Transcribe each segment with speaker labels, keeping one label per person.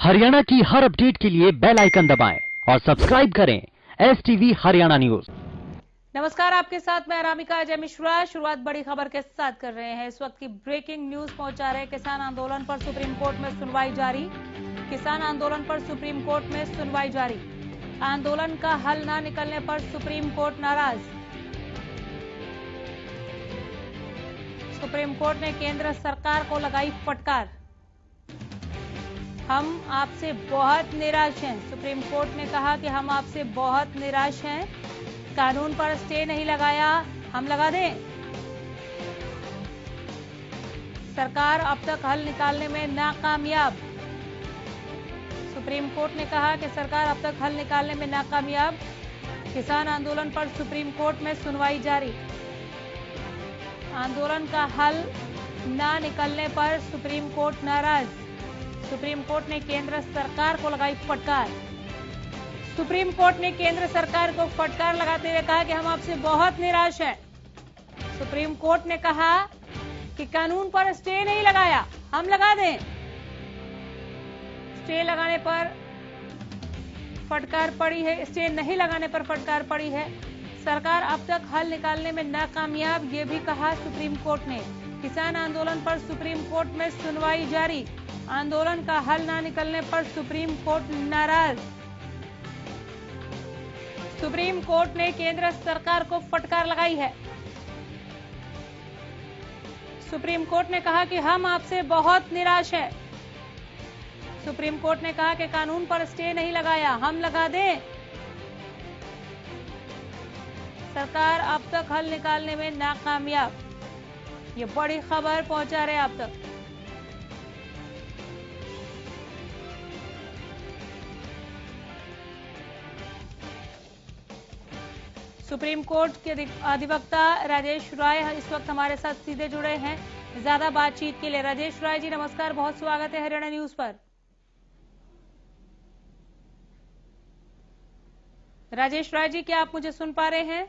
Speaker 1: हरियाणा की हर अपडेट के लिए बेल आइकन दबाएं और सब्सक्राइब करें STV हरियाणा न्यूज।
Speaker 2: नमस्कार, आपके साथ मैं अनामिका अजय मिश्रा। शुरुआत बड़ी खबर के साथ कर रहे हैं। इस वक्त की ब्रेकिंग न्यूज पहुंचा रहे हैं। किसान आंदोलन पर सुप्रीम कोर्ट में सुनवाई जारी। किसान आंदोलन पर सुप्रीम कोर्ट में सुनवाई जारी। आंदोलन का हल न निकलने पर सुप्रीम कोर्ट नाराज। सुप्रीम कोर्ट ने केंद्र सरकार को लगाई फटकार। हम आपसे बहुत निराश हैं। सुप्रीम कोर्ट ने कहा कि हम आपसे बहुत निराश हैं। कानून पर स्टे नहीं लगाया, हम लगा दें। सरकार अब तक हल निकालने में नाकामयाब। सुप्रीम कोर्ट ने कहा कि सरकार अब तक हल निकालने में नाकामयाब। किसान आंदोलन पर सुप्रीम कोर्ट में सुनवाई जारी। आंदोलन का हल न निकलने पर सुप्रीम कोर्ट नाराज। सुप्रीम कोर्ट ने केंद्र सरकार को लगाई फटकार। सुप्रीम कोर्ट ने केंद्र सरकार को फटकार लगाते हुए कहा कि हम आपसे बहुत निराश हैं। सुप्रीम कोर्ट ने कहा कि कानून पर स्टे नहीं लगाया, हम लगा दें। स्टे लगाने पर फटकार पड़ी है, स्टे नहीं लगाने पर फटकार पड़ी है। सरकार अब तक हल निकालने में नाकामयाब, ये भी कहा सुप्रीम कोर्ट ने। किसान आंदोलन पर सुप्रीम कोर्ट में सुनवाई जारी। आंदोलन का हल न निकलने पर सुप्रीम कोर्ट नाराज। सुप्रीम कोर्ट ने केंद्र सरकार को फटकार लगाई है। सुप्रीम कोर्ट ने कहा कि हम आपसे बहुत निराश हैं। सुप्रीम कोर्ट ने कहा कि कानून पर स्टे नहीं लगाया, हम लगा दें। सरकार अब तक हल निकालने में नाकामयाब। ये बड़ी खबर पहुंचा रहे आप तक। सुप्रीम कोर्ट के अधिवक्ता राजेश राय इस वक्त हमारे साथ सीधे जुड़े हैं ज्यादा बातचीत के लिए। राजेश राय जी नमस्कार, बहुत स्वागत है हरियाणा न्यूज पर। राजेश राय जी, क्या आप मुझे सुन पा रहे हैं?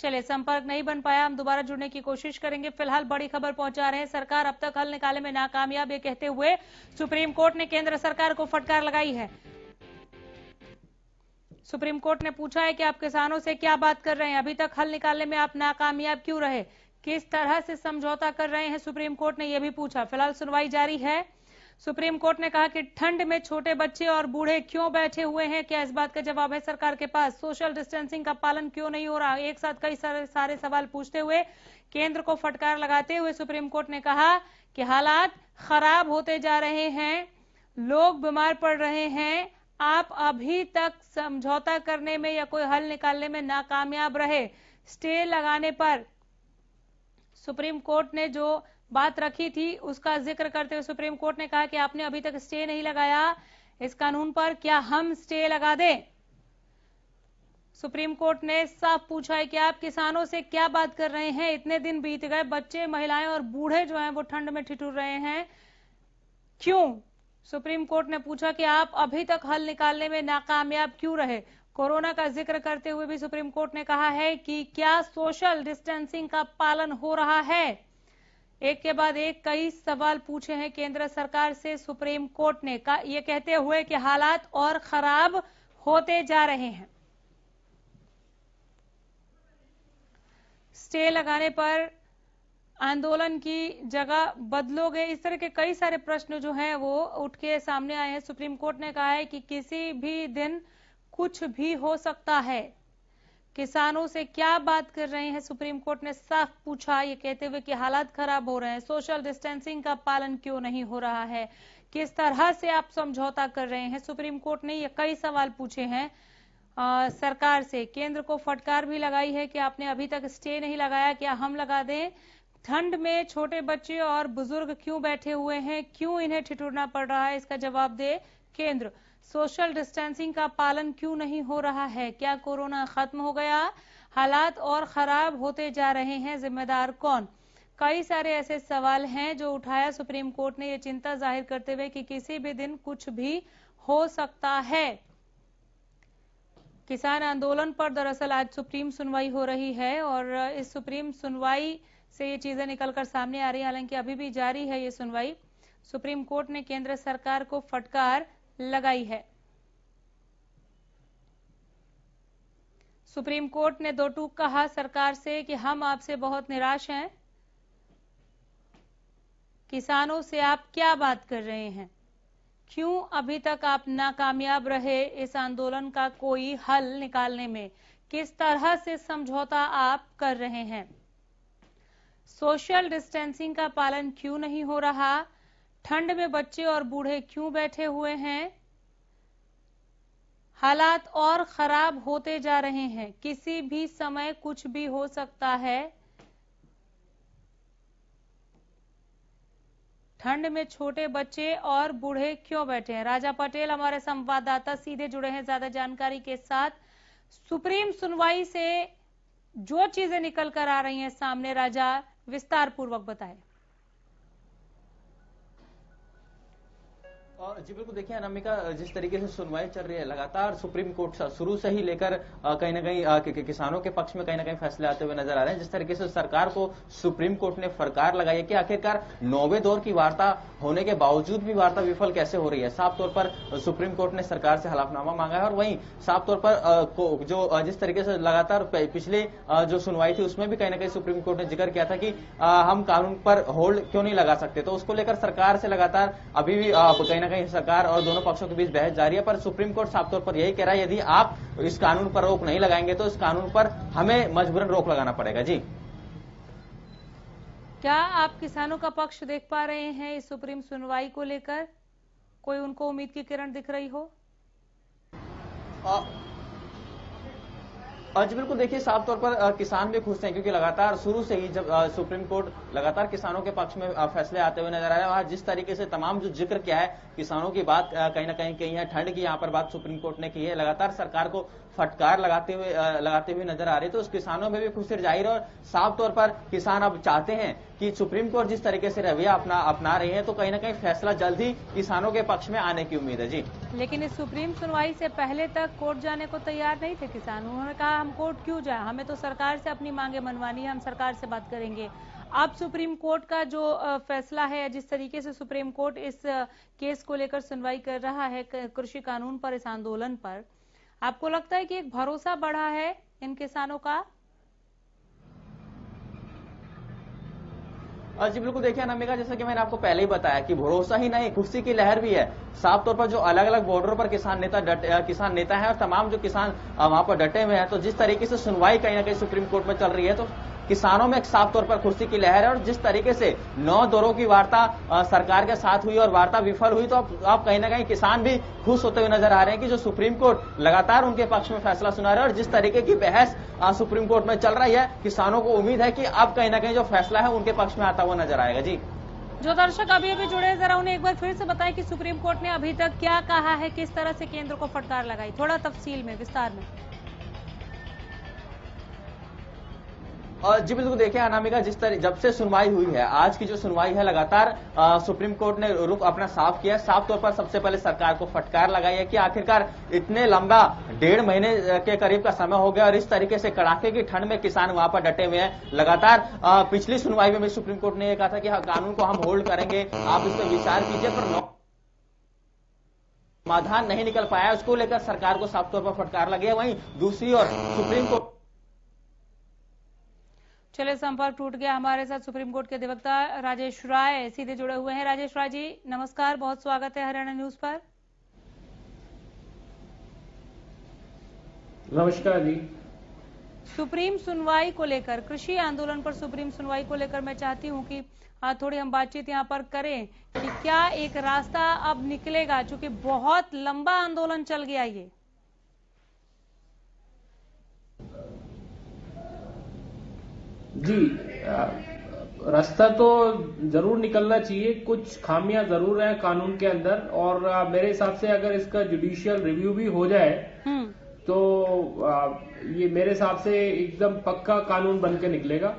Speaker 2: चलिए, संपर्क नहीं बन पाया, हम दोबारा जुड़ने की कोशिश करेंगे। फिलहाल बड़ी खबर पहुंचा रहे हैं। सरकार अब तक हल निकालने में नाकामयाब, ये कहते हुए सुप्रीम कोर्ट ने केंद्र सरकार को फटकार लगाई है। सुप्रीम कोर्ट ने पूछा है कि आप किसानों से क्या बात कर रहे हैं, अभी तक हल निकालने में आप नाकामयाब क्यों रहे, किस तरह से समझौता कर रहे हैं, सुप्रीम कोर्ट ने यह भी पूछा। फिलहाल सुनवाई जारी है। सुप्रीम कोर्ट ने कहा कि ठंड में छोटे बच्चे और बूढ़े क्यों बैठे हुए हैं, क्या इस बात का जवाब है सरकार के पास? सोशल डिस्टेंसिंग का पालन क्यों नहीं हो रहा? एक साथ कई सारे सवाल पूछते हुए केंद्र को फटकार लगाते हुए सुप्रीम कोर्ट ने कहा कि हालात खराब होते जा रहे हैं, लोग बीमार पड़ रहे हैं, आप अभी तक समझौता करने में या कोई हल निकालने में नाकामयाब रहे। स्टे लगाने पर सुप्रीम कोर्ट ने जो बात रखी थी उसका जिक्र करते हुए सुप्रीम कोर्ट ने कहा कि आपने अभी तक स्टे नहीं लगाया इस कानून पर, क्या हम स्टे लगा दें? सुप्रीम कोर्ट ने साफ पूछा है कि आप किसानों से क्या बात कर रहे हैं, इतने दिन बीत गए, बच्चे, महिलाएं और बूढ़े जो हैं वो ठंड में ठिठुर रहे हैं, क्यों? सुप्रीम कोर्ट ने पूछा कि आप अभी तक हल निकालने में नाकामयाब क्यों रहे। कोरोना का जिक्र करते हुए भी सुप्रीम कोर्ट ने कहा है कि क्या सोशल डिस्टेंसिंग का पालन हो रहा है। एक के बाद एक कई सवाल पूछे हैं केंद्र सरकार से सुप्रीम कोर्ट ने, ये कहते हुए कि हालात और खराब होते जा रहे हैं। स्टे लगाने पर आंदोलन की जगह बदलोगे, इस तरह के कई सारे प्रश्न जो हैं वो उठ के सामने आए हैं। सुप्रीम कोर्ट ने कहा है कि किसी भी दिन कुछ भी हो सकता है। किसानों से क्या बात कर रहे हैं, सुप्रीम कोर्ट ने साफ पूछा, ये कहते हुए कि हालात खराब हो रहे हैं, सोशल डिस्टेंसिंग का पालन क्यों नहीं हो रहा है, किस तरह से आप समझौता कर रहे हैं। सुप्रीम कोर्ट ने ये कई सवाल पूछे हैं सरकार से। केंद्र को फटकार भी लगाई है कि आपने अभी तक स्टे नहीं लगाया, क्या हम लगा दें? ठंड में छोटे बच्चे और बुजुर्ग क्यों बैठे हुए हैं, क्यों इन्हें ठिठुरना पड़ रहा है, इसका जवाब दे केंद्र। सोशल डिस्टेंसिंग का पालन क्यों नहीं हो रहा है, क्या कोरोना खत्म हो गया, हालात और खराब होते जा रहे हैं, जिम्मेदार कौन? कई सारे ऐसे सवाल हैं जो उठाया सुप्रीम कोर्ट ने, ये चिंता जाहिर करते हुए कि किसी भी दिन कुछ भी हो सकता है। किसान आंदोलन पर दरअसल आज सुप्रीम सुनवाई हो रही है और इस सुप्रीम सुनवाई से ये चीजें निकलकर सामने आ रही है, हालांकि अभी भी जारी है ये सुनवाई। सुप्रीम कोर्ट ने केंद्र सरकार को फटकार लगाई है। सुप्रीम कोर्ट ने दो टूक कहा सरकार से कि हम आपसे बहुत निराश हैं। किसानों से आप क्या बात कर रहे हैं? क्यों अभी तक आप नाकामयाब रहे इस आंदोलन का कोई हल निकालने में? किस तरह से समझौता आप कर रहे हैं? सोशल डिस्टेंसिंग का पालन क्यों नहीं हो रहा? ठंड में बच्चे और बूढ़े क्यों बैठे हुए हैं? हालात और खराब होते जा रहे हैं। किसी भी समय कुछ भी हो सकता है। ठंड में छोटे बच्चे और बूढ़े क्यों बैठे हैं? राजा पटेल हमारे संवाददाता सीधे जुड़े हैं ज्यादा जानकारी के साथ। सुप्रीम सुनवाई से जो चीजें निकल कर आ रही हैं सामने, राजा विस्तार पूर्वक बताएं।
Speaker 3: जी बिल्कुल, देखिए अनामिका, जिस तरीके से सुनवाई चल रही है लगातार सुप्रीम कोर्ट शुरू से ही लेकर कहीं ना कहीं किसानों के पक्ष में कहीं ना कहीं फैसले आते हुए नजर आ रहे हैं। जिस तरीके से सरकार को सुप्रीम कोर्ट ने फटकार लगाई है कि आखिरकार 9वें दौर की वार्ता होने के बावजूद भी वार्ता विफल कैसे हो रही है। साफ तौर पर सुप्रीम कोर्ट ने सरकार से हलफनामा मांगा है और वहीं साफ तौर पर जो जिस तरीके से लगातार पिछले जो सुनवाई थी उसमें भी कहीं ना कहीं सुप्रीम कोर्ट ने जिक्र किया था कि हम कानून पर होल्ड क्यों नहीं लगा सकते, तो उसको लेकर सरकार से लगातार अभी भी कहीं ना कहीं सरकार और दोनों पक्षों के बीच बहस जारी है। पर सुप्रीम कोर्ट साफ तौर पर यही कह रहा है यदि आप इस कानून पर रोक नहीं लगाएंगे तो इस कानून पर हमें मजबूरन रोक लगाना पड़ेगा। जी,
Speaker 2: क्या आप किसानों का पक्ष देख पा रहे हैं इस सुप्रीम सुनवाई को लेकर? कोई उनको उम्मीद की किरण दिख रही हो?
Speaker 3: जी बिल्कुल, देखिए साफ तौर पर किसान भी खुश हैं क्योंकि लगातार शुरू से ही जब सुप्रीम कोर्ट लगातार किसानों के पक्ष में फैसले आते हुए नजर आ रहे हैं। जिस तरीके से तमाम जो जिक्र किया है किसानों की बात कहीं ना कहीं कही है, ठंड की यहाँ पर बात सुप्रीम कोर्ट ने की है, लगातार सरकार को फटकार लगाते हुए नजर आ रही है, तो उस किसानों में भी खुशी जाहिर है। और साफ तौर पर किसान अब चाहते हैं कि सुप्रीम कोर्ट जिस तरीके से रवैया अपना रही है तो कहीं ना कहीं फैसला जल्द ही किसानों के पक्ष में आने की उम्मीद है। जी,
Speaker 2: लेकिन इस सुप्रीम सुनवाई से पहले तक कोर्ट जाने को तैयार नहीं थे किसान। उन्होंने कहा हम कोर्ट क्यों जाए, हमें तो सरकार से अपनी मांगे मनवानी है, हम सरकार से बात करेंगे। अब सुप्रीम कोर्ट का जो फैसला है, जिस तरीके से सुप्रीम कोर्ट इस केस को लेकर सुनवाई कर रहा है कृषि कानून पर, इस आंदोलन पर, आपको लगता है कि एक भरोसा बढ़ा है इन किसानों का?
Speaker 3: जी बिल्कुल, देखिए अनामिका, जैसा कि मैंने आपको पहले ही बताया कि भरोसा ही नहीं खुशी की लहर भी है। साफ तौर पर जो अलग अलग बॉर्डरों पर किसान नेता है और तमाम जो किसान वहां पर डटे हुए हैं, तो जिस तरीके से सुनवाई कहीं ना कहीं सुप्रीम कोर्ट में चल रही है तो किसानों में साफ तौर पर खुशी की लहर है। और जिस तरीके से 9 दौरों की वार्ता सरकार के साथ हुई और वार्ता विफल हुई, तो अब कहीं ना कहीं किसान भी खुश होते हुए नजर आ रहे हैं कि जो सुप्रीम कोर्ट लगातार उनके पक्ष में फैसला सुना रहा है। और जिस तरीके की बहस सुप्रीम कोर्ट में चल रही है, किसानों को उम्मीद है कि अब कहीं ना कहीं जो फैसला है उनके पक्ष में आता हुआ नजर आएगा। जी,
Speaker 2: जो दर्शक अभी अभी जुड़े, जरा उन्हें एक बार फिर से बताएं कि सुप्रीम कोर्ट ने अभी तक क्या कहा है, किस तरह से केंद्र को फटकार लगाई, थोड़ा तफसील में, विस्तार में।
Speaker 3: जी बिल्कुल, देखिए अनामिका, जब से सुनवाई हुई है, आज की जो सुनवाई है, लगातार सुप्रीम कोर्ट ने रुख अपना साफ किया है। साफ तौर पर सबसे पहले सरकार को फटकार लगाई है कि आखिरकार इतने लंबा 1.5 महीने के करीब का समय हो गया और इस तरीके से कड़ाके की ठंड में किसान वहां पर डटे हुए हैं। लगातार पिछली सुनवाई में भी सुप्रीम कोर्ट ने यह कहा था कि कानून को हम होल्ड करेंगे, आप इस पर विचार कीजिए, पर समाधान नहीं निकल पाया। उसको लेकर सरकार को साफ तौर पर फटकार लगी है। वहीं दूसरी ओर सुप्रीम कोर्ट,
Speaker 2: चलिए संपर्क टूट गया। हमारे साथ सुप्रीम कोर्ट के अधिवक्ता राजेश राय सीधे जुड़े हुए हैं। राजेश राय जी नमस्कार, बहुत स्वागत है हरियाणा न्यूज पर।
Speaker 4: नमस्कार जी।
Speaker 2: सुप्रीम सुनवाई को लेकर, कृषि आंदोलन पर सुप्रीम सुनवाई को लेकर मैं चाहती हूं कि थोड़ी हम बातचीत यहां पर करें कि क्या एक रास्ता अब निकलेगा, चूंकि बहुत लंबा आंदोलन चल गया ये।
Speaker 4: जी, रास्ता तो जरूर निकलना चाहिए। कुछ खामियां जरूर हैं कानून के अंदर और मेरे हिसाब से अगर इसका जुडिशियल रिव्यू भी हो जाए तो ये मेरे हिसाब से एकदम पक्का कानून बन के निकलेगा।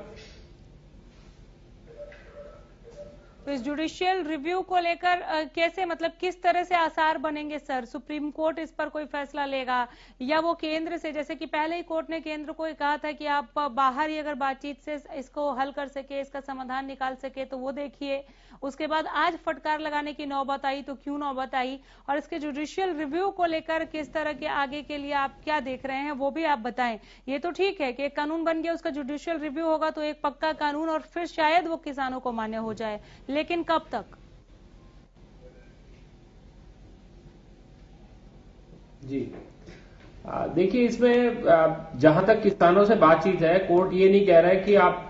Speaker 2: तो इस जुडिशियल रिव्यू को लेकर कैसे, मतलब किस तरह से आसार बनेंगे सर? सुप्रीम कोर्ट इस पर कोई फैसला लेगा या वो केंद्र से, जैसे कि पहले ही कोर्ट ने केंद्र को कहा था कि आप बाहर ही अगर बातचीत से इसको हल कर सके, इसका समाधान निकाल सके तो वो देखिए, उसके बाद आज फटकार लगाने की नौबत आई, तो क्यों नौबत आई, और इसके जुडिशियल रिव्यू को लेकर किस तरह के आगे के लिए आप क्या देख रहे हैं, वो भी आप बताएं। ये तो ठीक है कि एक कानून बन गया, उसका जुडिशियल रिव्यू होगा तो एक पक्का कानून और फिर शायद वो किसानों को मान्य हो जाए, लेकिन कब तक?
Speaker 4: जी देखिए, इसमें जहां तक किसानों से बातचीत है, कोर्ट ये नहीं कह रहा है कि आप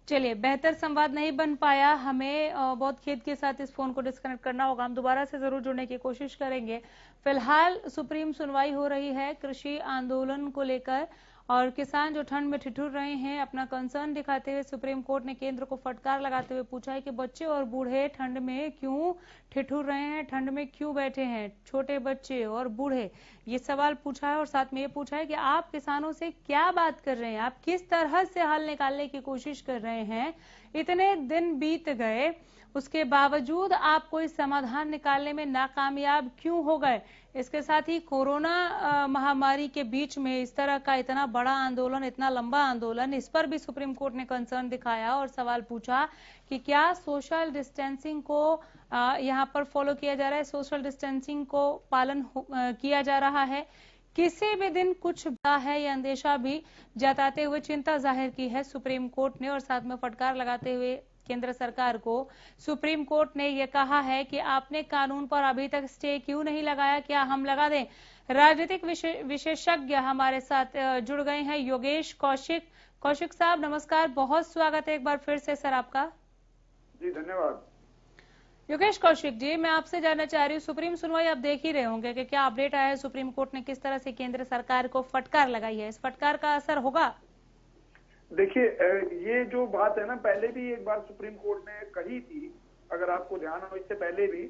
Speaker 2: चलिए, बेहतर संवाद नहीं बन पाया, हमें बहुत खेद के साथ इस फोन को डिस्कनेक्ट करना होगा। हम दोबारा से जरूर जुड़ने की कोशिश करेंगे। फिलहाल सुप्रीम सुनवाई हो रही है कृषि आंदोलन को लेकर, और किसान जो ठंड में ठिठुर रहे हैं, अपना कंसर्न दिखाते हुए सुप्रीम कोर्ट ने केंद्र को फटकार लगाते हुए पूछा है कि बच्चे और बूढ़े ठंड में क्यों ठिठुर रहे हैं, ठंड में क्यों बैठे हैं, छोटे बच्चे और बूढ़े, ये सवाल पूछा है। और साथ में ये पूछा है कि आप किसानों से क्या बात कर रहे हैं, आप किस तरह से हल निकालने की कोशिश कर रहे हैं। इतने दिन बीत गए, उसके बावजूद आप कोई समाधान निकालने में नाकामयाब क्यों हो गए। इसके साथ ही कोरोना महामारी के बीच में इस तरह का इतना बड़ा आंदोलन, इतना लंबा आंदोलन, इस पर भी सुप्रीम कोर्ट ने कंसर्न दिखाया और सवाल पूछा कि क्या सोशल डिस्टेंसिंग को यहाँ पर फॉलो किया जा रहा है, सोशल डिस्टेंसिंग को पालन किया जा रहा है। किसी भी दिन कुछ है, यह अंदेशा भी जताते हुए चिंता जाहिर की है सुप्रीम कोर्ट ने, और साथ में फटकार लगाते हुए केंद्र सरकार को सुप्रीम कोर्ट ने यह कहा है कि आपने कानून पर अभी तक स्टे क्यों नहीं लगाया, क्या हम लगा दें। राजनीतिक विशेषज्ञ हमारे साथ जुड़ गए हैं, योगेश कौशिक। कौशिक साहब नमस्कार, बहुत स्वागत है एक बार फिर से सर आपका।
Speaker 5: जी धन्यवाद।
Speaker 2: योगेश कौशिक जी, मैं आपसे जानना चाह रही हूँ, सुप्रीम सुनवाई आप देख ही रहे होंगे कि क्या अपडेट आया है, सुप्रीम कोर्ट ने किस तरह से केंद्र सरकार को फटकार लगाई है, इस फटकार का असर होगा?
Speaker 5: देखिए, ये जो बात है ना, पहले भी एक बार सुप्रीम कोर्ट ने कही थी, अगर आपको ध्यान हो, इससे पहले भी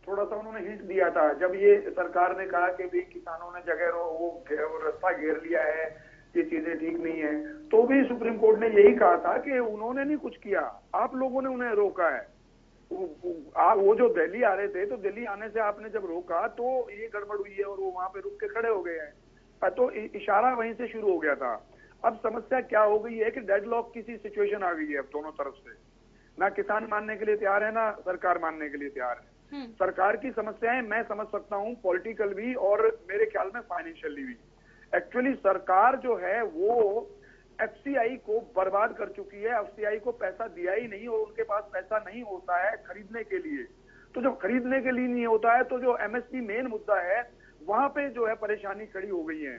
Speaker 5: थोड़ा सा उन्होंने हिंट दिया था, जब ये सरकार ने कहा कि भी किसानों ने जगह वो रास्ता घेर लिया है, ये चीजें ठीक नहीं है, तो भी सुप्रीम कोर्ट ने यही कहा था कि उन्होंने नहीं कुछ किया, आप लोगों ने उन्हें रोका है। वो जो दिल्ली आ रहे थे, तो दिल्ली आने से आपने जब रोका तो ये गड़बड़ हुई है और वो वहां पे रुक के खड़े हो गए हैं, तो इशारा वहीं से शुरू हो गया था। अब समस्या क्या हो गई है कि डेडलॉक की सी सिचुएशन आ गई है अब दोनों तरफ से, ना किसान मानने के लिए तैयार है, ना सरकार मानने के लिए तैयार है। सरकार की समस्याएं मैं समझ सकता हूं, पॉलिटिकल भी और मेरे ख्याल में फाइनेंशियली भी। एक्चुअली सरकार जो है वो एफसीआई को बर्बाद कर चुकी है, एफसीआई को पैसा दिया ही नहीं, और उनके पास पैसा नहीं होता है खरीदने के लिए। तो जब खरीदने के लिए नहीं होता है, तो जो एमएसपी मेन मुद्दा है, वहां पे जो है परेशानी खड़ी हो गई है।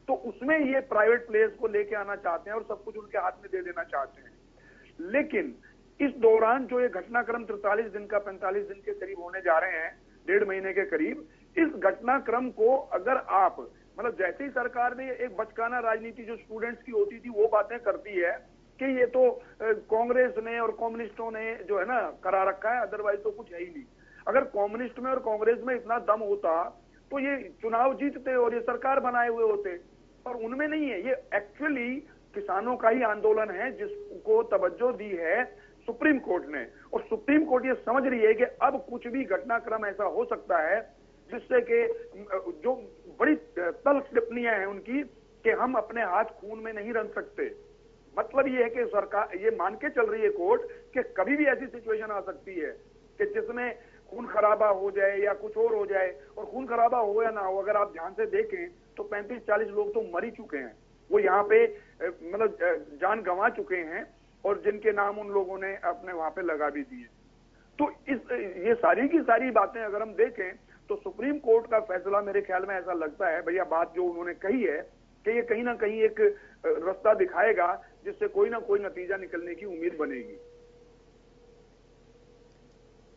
Speaker 5: तो उसमें ये प्राइवेट प्लेयर्स को लेके आना चाहते हैं और सब कुछ उनके हाथ में दे देना चाहते हैं। लेकिन इस दौरान जो ये घटनाक्रम 43 दिन का 45 दिन के करीब होने जा रहे हैं, 1.5 महीने के करीब, इस घटनाक्रम को अगर आप मतलब जैसे ही सरकार ने एक बचकाना राजनीति जो स्टूडेंट्स की होती थी वो बातें करती है कि ये तो कांग्रेस ने और कम्युनिस्टों ने जो है ना करा रखा है, अदरवाइज तो कुछ है ही नहीं। अगर कम्युनिस्ट में और कांग्रेस में इतना दम होता तो ये चुनाव जीतते और ये सरकार बनाए हुए होते, और उनमें नहीं है। ये एक्चुअली किसानों का ही आंदोलन है जिसको तवज्जो दी है सुप्रीम कोर्ट ने, और सुप्रीम कोर्ट ये समझ रही है कि अब कुछ भी घटनाक्रम ऐसा हो सकता है जिससे कि जो बड़ी तल्ख टिप्पणियां हैं उनकी कि हम अपने हाथ खून में नहीं रंग सकते। मतलब ये है कि सरकार ये मान के चल रही है कोर्ट कि कभी भी ऐसी सिचुएशन आ सकती है कि जिसमें खून खराबा हो जाए या कुछ और हो जाए, और खून खराबा हो या ना हो, अगर आप ध्यान से देखें तो 35-40 लोग तो मर ही चुके हैं, वो यहाँ पे मतलब जान गंवा चुके हैं, और जिनके नाम उन लोगों ने अपने वहां पे लगा भी दिए। तो ये सारी की सारी बातें अगर हम देखें तो सुप्रीम कोर्ट का फैसला मेरे ख्याल में ऐसा लगता है, भैया बात जो उन्होंने कही है कि ये कहीं ना कहीं एक रास्ता दिखाएगा जिससे कोई ना कोई नतीजा निकलने की उम्मीद बनेगी।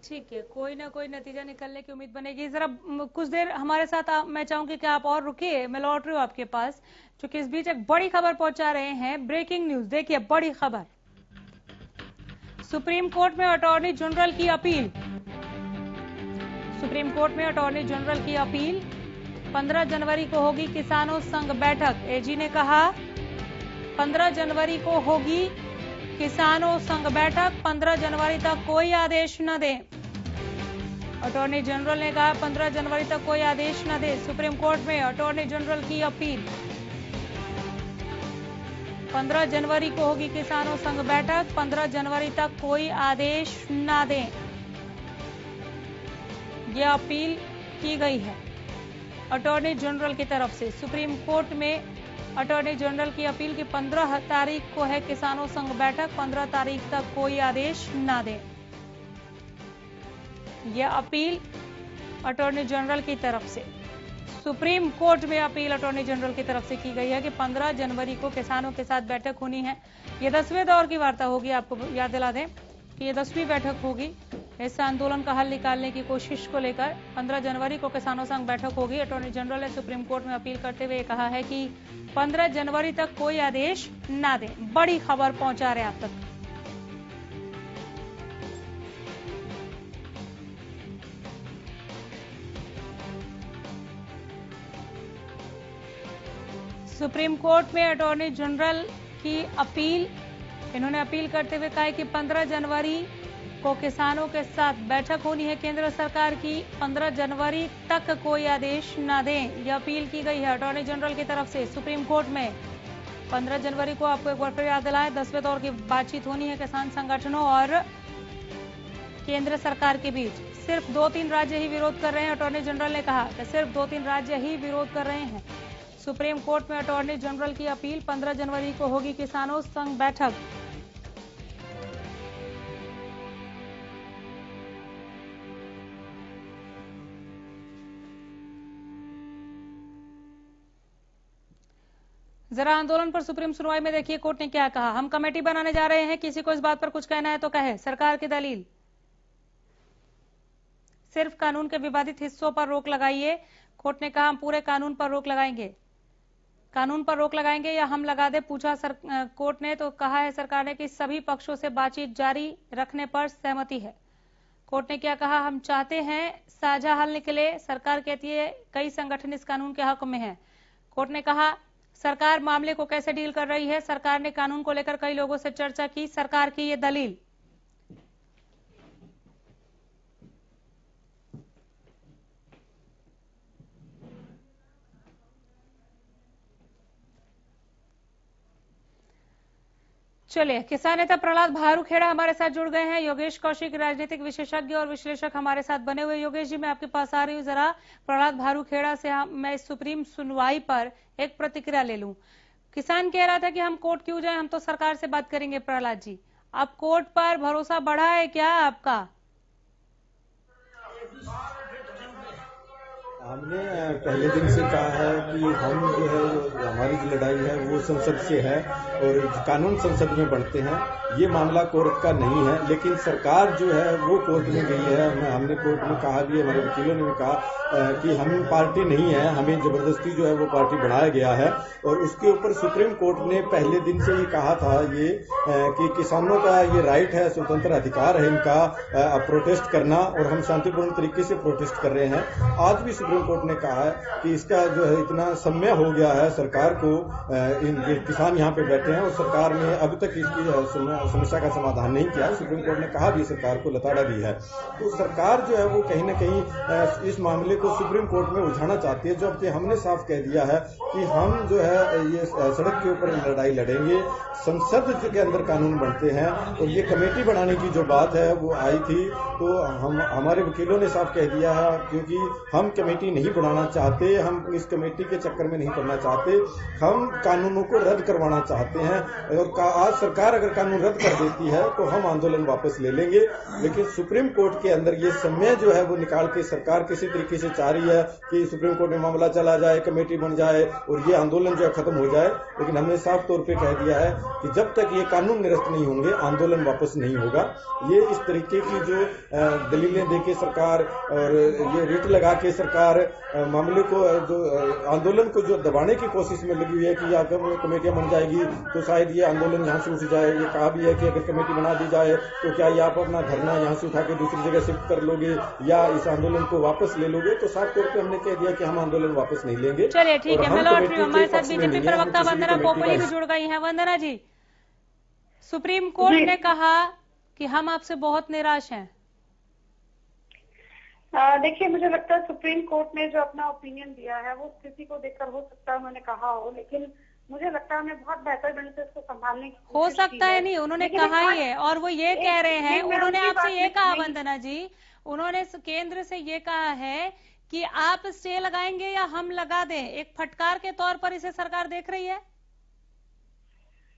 Speaker 2: ठीक है, कोई ना कोई नतीजा निकलने की उम्मीद बनेगी। जरा कुछ देर हमारे साथ मैं चाहूंगी कि आप और रुकिए, मैं लौट रही हूँ आपके पास, क्योंकि इस बीच एक बड़ी खबर पहुंचा रहे हैं। ब्रेकिंग न्यूज, देखिए बड़ी खबर, सुप्रीम कोर्ट में अटॉर्नी जनरल की अपील। सुप्रीम कोर्ट में अटॉर्नी जनरल की अपील, 15 जनवरी को होगी किसानों संघ बैठक। एजी ने कहा 15 जनवरी को होगी किसानों संघ बैठक, 15 जनवरी तक कोई आदेश न दें। अटॉर्नी जनरल ने कहा 15 जनवरी तक कोई आदेश न दे। सुप्रीम कोर्ट में अटॉर्नी जनरल की अपील। 15 जनवरी को होगी किसानों संघ बैठक, 15 जनवरी तक कोई आदेश न दें, यह अपील की गई है अटॉर्नी जनरल की तरफ से। सुप्रीम कोर्ट में अटॉर्नी जनरल की अपील की 15 तारीख को है किसानों संघ बैठक, 15 तारीख तक कोई आदेश न दें, यह अपील अटॉर्नी जनरल की तरफ से। सुप्रीम कोर्ट में अपील अटॉर्नी जनरल की तरफ से की गई है कि 15 जनवरी को किसानों के साथ बैठक होनी है। यह 10वें दौर की वार्ता होगी। आपको याद दिला दें कि यह 10वीं बैठक होगी इस आंदोलन का हल निकालने की कोशिश को लेकर। 15 जनवरी को किसानों संघ बैठक होगी। अटॉर्नी जनरल ने सुप्रीम कोर्ट में अपील करते हुए कहा है कि 15 जनवरी तक कोई आदेश ना दें। बड़ी खबर पहुंचा रहे आप तक। सुप्रीम कोर्ट में अटॉर्नी जनरल की अपील। इन्होंने अपील करते हुए कहा कि 15 जनवरी को किसानों के साथ बैठक होनी है केंद्र सरकार की, 15 जनवरी तक कोई आदेश न दें, यह अपील की गई है अटॉर्नी जनरल की तरफ से सुप्रीम कोर्ट में। 15 जनवरी को आपको एक बार फिर याद दिलाएं 10वें दौर की बातचीत होनी है किसान संगठनों और केंद्र सरकार के बीच। सिर्फ 2-3 राज्य ही विरोध कर रहे हैं। अटॉर्नी जनरल ने कहा कि सिर्फ 2-3 राज्य ही विरोध कर रहे हैं। सुप्रीम कोर्ट में अटॉर्नी जनरल की अपील। 15 जनवरी को होगी किसानों संघ बैठक। जरा आंदोलन पर सुप्रीम सुनवाई में देखिए कोर्ट ने क्या कहा। हम कमेटी बनाने जा रहे हैं, किसी को इस बात पर कुछ कहना है तो कहे। सरकार की दलील, सिर्फ कानून के विवादित हिस्सों पर रोक लगाइए। कोर्ट ने कहा हम पूरे कानून पर रोक लगाएंगे। कानून पर रोक लगाएंगे या हम लगा दे, पूछा कोर्ट ने तो कहा है सरकार ने कि सभी पक्षों से बातचीत जारी रखने पर सहमति है। कोर्ट ने क्या कहा, हम चाहते हैं साझा हल निकले। सरकार कहती है कई संगठन इस कानून के हक में हैं। कोर्ट ने कहा सरकार मामले को कैसे डील कर रही है। सरकार ने कानून को लेकर कई लोगों से चर्चा की। सरकार की ये दलील। चलिए, किसान नेता प्रहलाद भारूखेड़ा हमारे साथ जुड़ गए हैं। योगेश कौशिक राजनीतिक विशेषज्ञ और विश्लेषक हमारे साथ बने हुए। योगेश जी, मैं आपके पास आ रही हूँ। जरा प्रहलाद भारूखेड़ा से मैं इस सुप्रीम सुनवाई पर एक प्रतिक्रिया ले लूं। किसान कह रहा था कि हम कोर्ट क्यों जाएं, हम तो सरकार से बात करेंगे। प्रहलाद जी, अब कोर्ट पर भरोसा बढ़ा है क्या आपका?
Speaker 6: हमने पहले दिन से कहा है कि हम जो है हमारी जो लड़ाई है वो संसद से है और कानून संसद में बनते हैं। ये मामला कोर्ट का नहीं है, लेकिन सरकार जो है वो कोर्ट में गई है। हमने कोर्ट में कहा भी, हमारे वकीलों ने भी कहा कि हम पार्टी नहीं है, हमें जबरदस्ती जो है वो पार्टी बनाया गया है। और उसके ऊपर सुप्रीम कोर्ट ने पहले दिन से ही कहा था ये कि किसानों का ये राइट है, स्वतंत्र अधिकार है इनका प्रोटेस्ट करना, और हम शांतिपूर्ण तरीके से प्रोटेस्ट कर रहे हैं। आज भी सुप्रीम कोर्ट ने कहा है कि इसका जो है इतना समय हो गया है सरकार को, किसान यहाँ पे बैठे हैं और सरकार ने अभी तक इसकी समस्या का समाधान नहीं किया। सुप्रीम कोर्ट ने कहा भी सरकार को लताड़ा दी है। तो सरकार जो है वो कहीं ना कहीं इस मामले को सुप्रीम कोर्ट में उलझाना चाहती है, जबकि हमने साफ कह दिया है कि हम जो है ये सड़क के ऊपर लड़ाई लड़ेंगे, संसद के अंदर कानून बनते हैं। और ये कमेटी बनाने की जो बात है वो आई थी, तो हमारे वकीलों ने साफ कह दिया है क्योंकि हम कमेटी नहीं बनाना चाहते, हम इस कमेटी के चक्कर में नहीं पड़ना चाहते, हम कानूनों को रद्द करवाना चाहते हैं। और आज सरकार अगर कानून रद्द कर देती है तो हम आंदोलन वापस ले लेंगे। लेकिन सुप्रीम कोर्ट के अंदर ये समय जो है वो निकाल के सरकार किसी तरीके से चाह रही है कि सुप्रीम कोर्ट में मामला चला जाए, कमेटी बन जाए और ये आंदोलन जो है खत्म हो जाए। लेकिन हमने साफ तौर पे कह दिया है कि जब तक ये कानून निरस्त नहीं होंगे आंदोलन वापस नहीं होगा। ये इस तरीके की जो दलीलें देके सरकार और ये रिट लगा के सरकार सरकार मामले को जो आंदोलन को जो दबाने की कोशिश में लगी हुई है कि अगर कमेटियां बन जाएगी तो शायद ये आंदोलन यहाँ से उठ जाए। ये कहा भी है कि अगर कमेटी बना दी जाए तो क्या ये आप अपना धरना यहाँ से उठा के दूसरी जगह शिफ्ट कर लोगे या इस आंदोलन को वापस ले लोगे। तो साफ तौर पर हमने कह दिया कि हम आंदोलन वापस नहीं लेंगे।
Speaker 2: चलिए ठीक है, मैं लौट रही हूँ। हमारे साथ बीजेपी प्रवक्ता वंदना पोपोली भी जुड़ गई हैं। वंदना जी, सुप्रीम कोर्ट ने कहा कि हम आपसे बहुत निराश हैं।
Speaker 7: देखिए, मुझे लगता है सुप्रीम कोर्ट ने जो अपना ओपिनियन दिया है वो स्थिति को देखकर हो सकता है उन्होंने कहा हो, लेकिन मुझे लगता है हमें बहुत बेहतर ढंग से इसको संभालने की
Speaker 2: हो सकता है नहीं, उन्होंने कहा ही है। और वो ये कह रहे हैं, उन्होंने आपसे ये कहा वंदना जी, उन्होंने केंद्र से ये कहा है कि आप स्टे लगाएंगे या हम लगा दें, एक फटकार के तौर पर इसे सरकार देख रही है।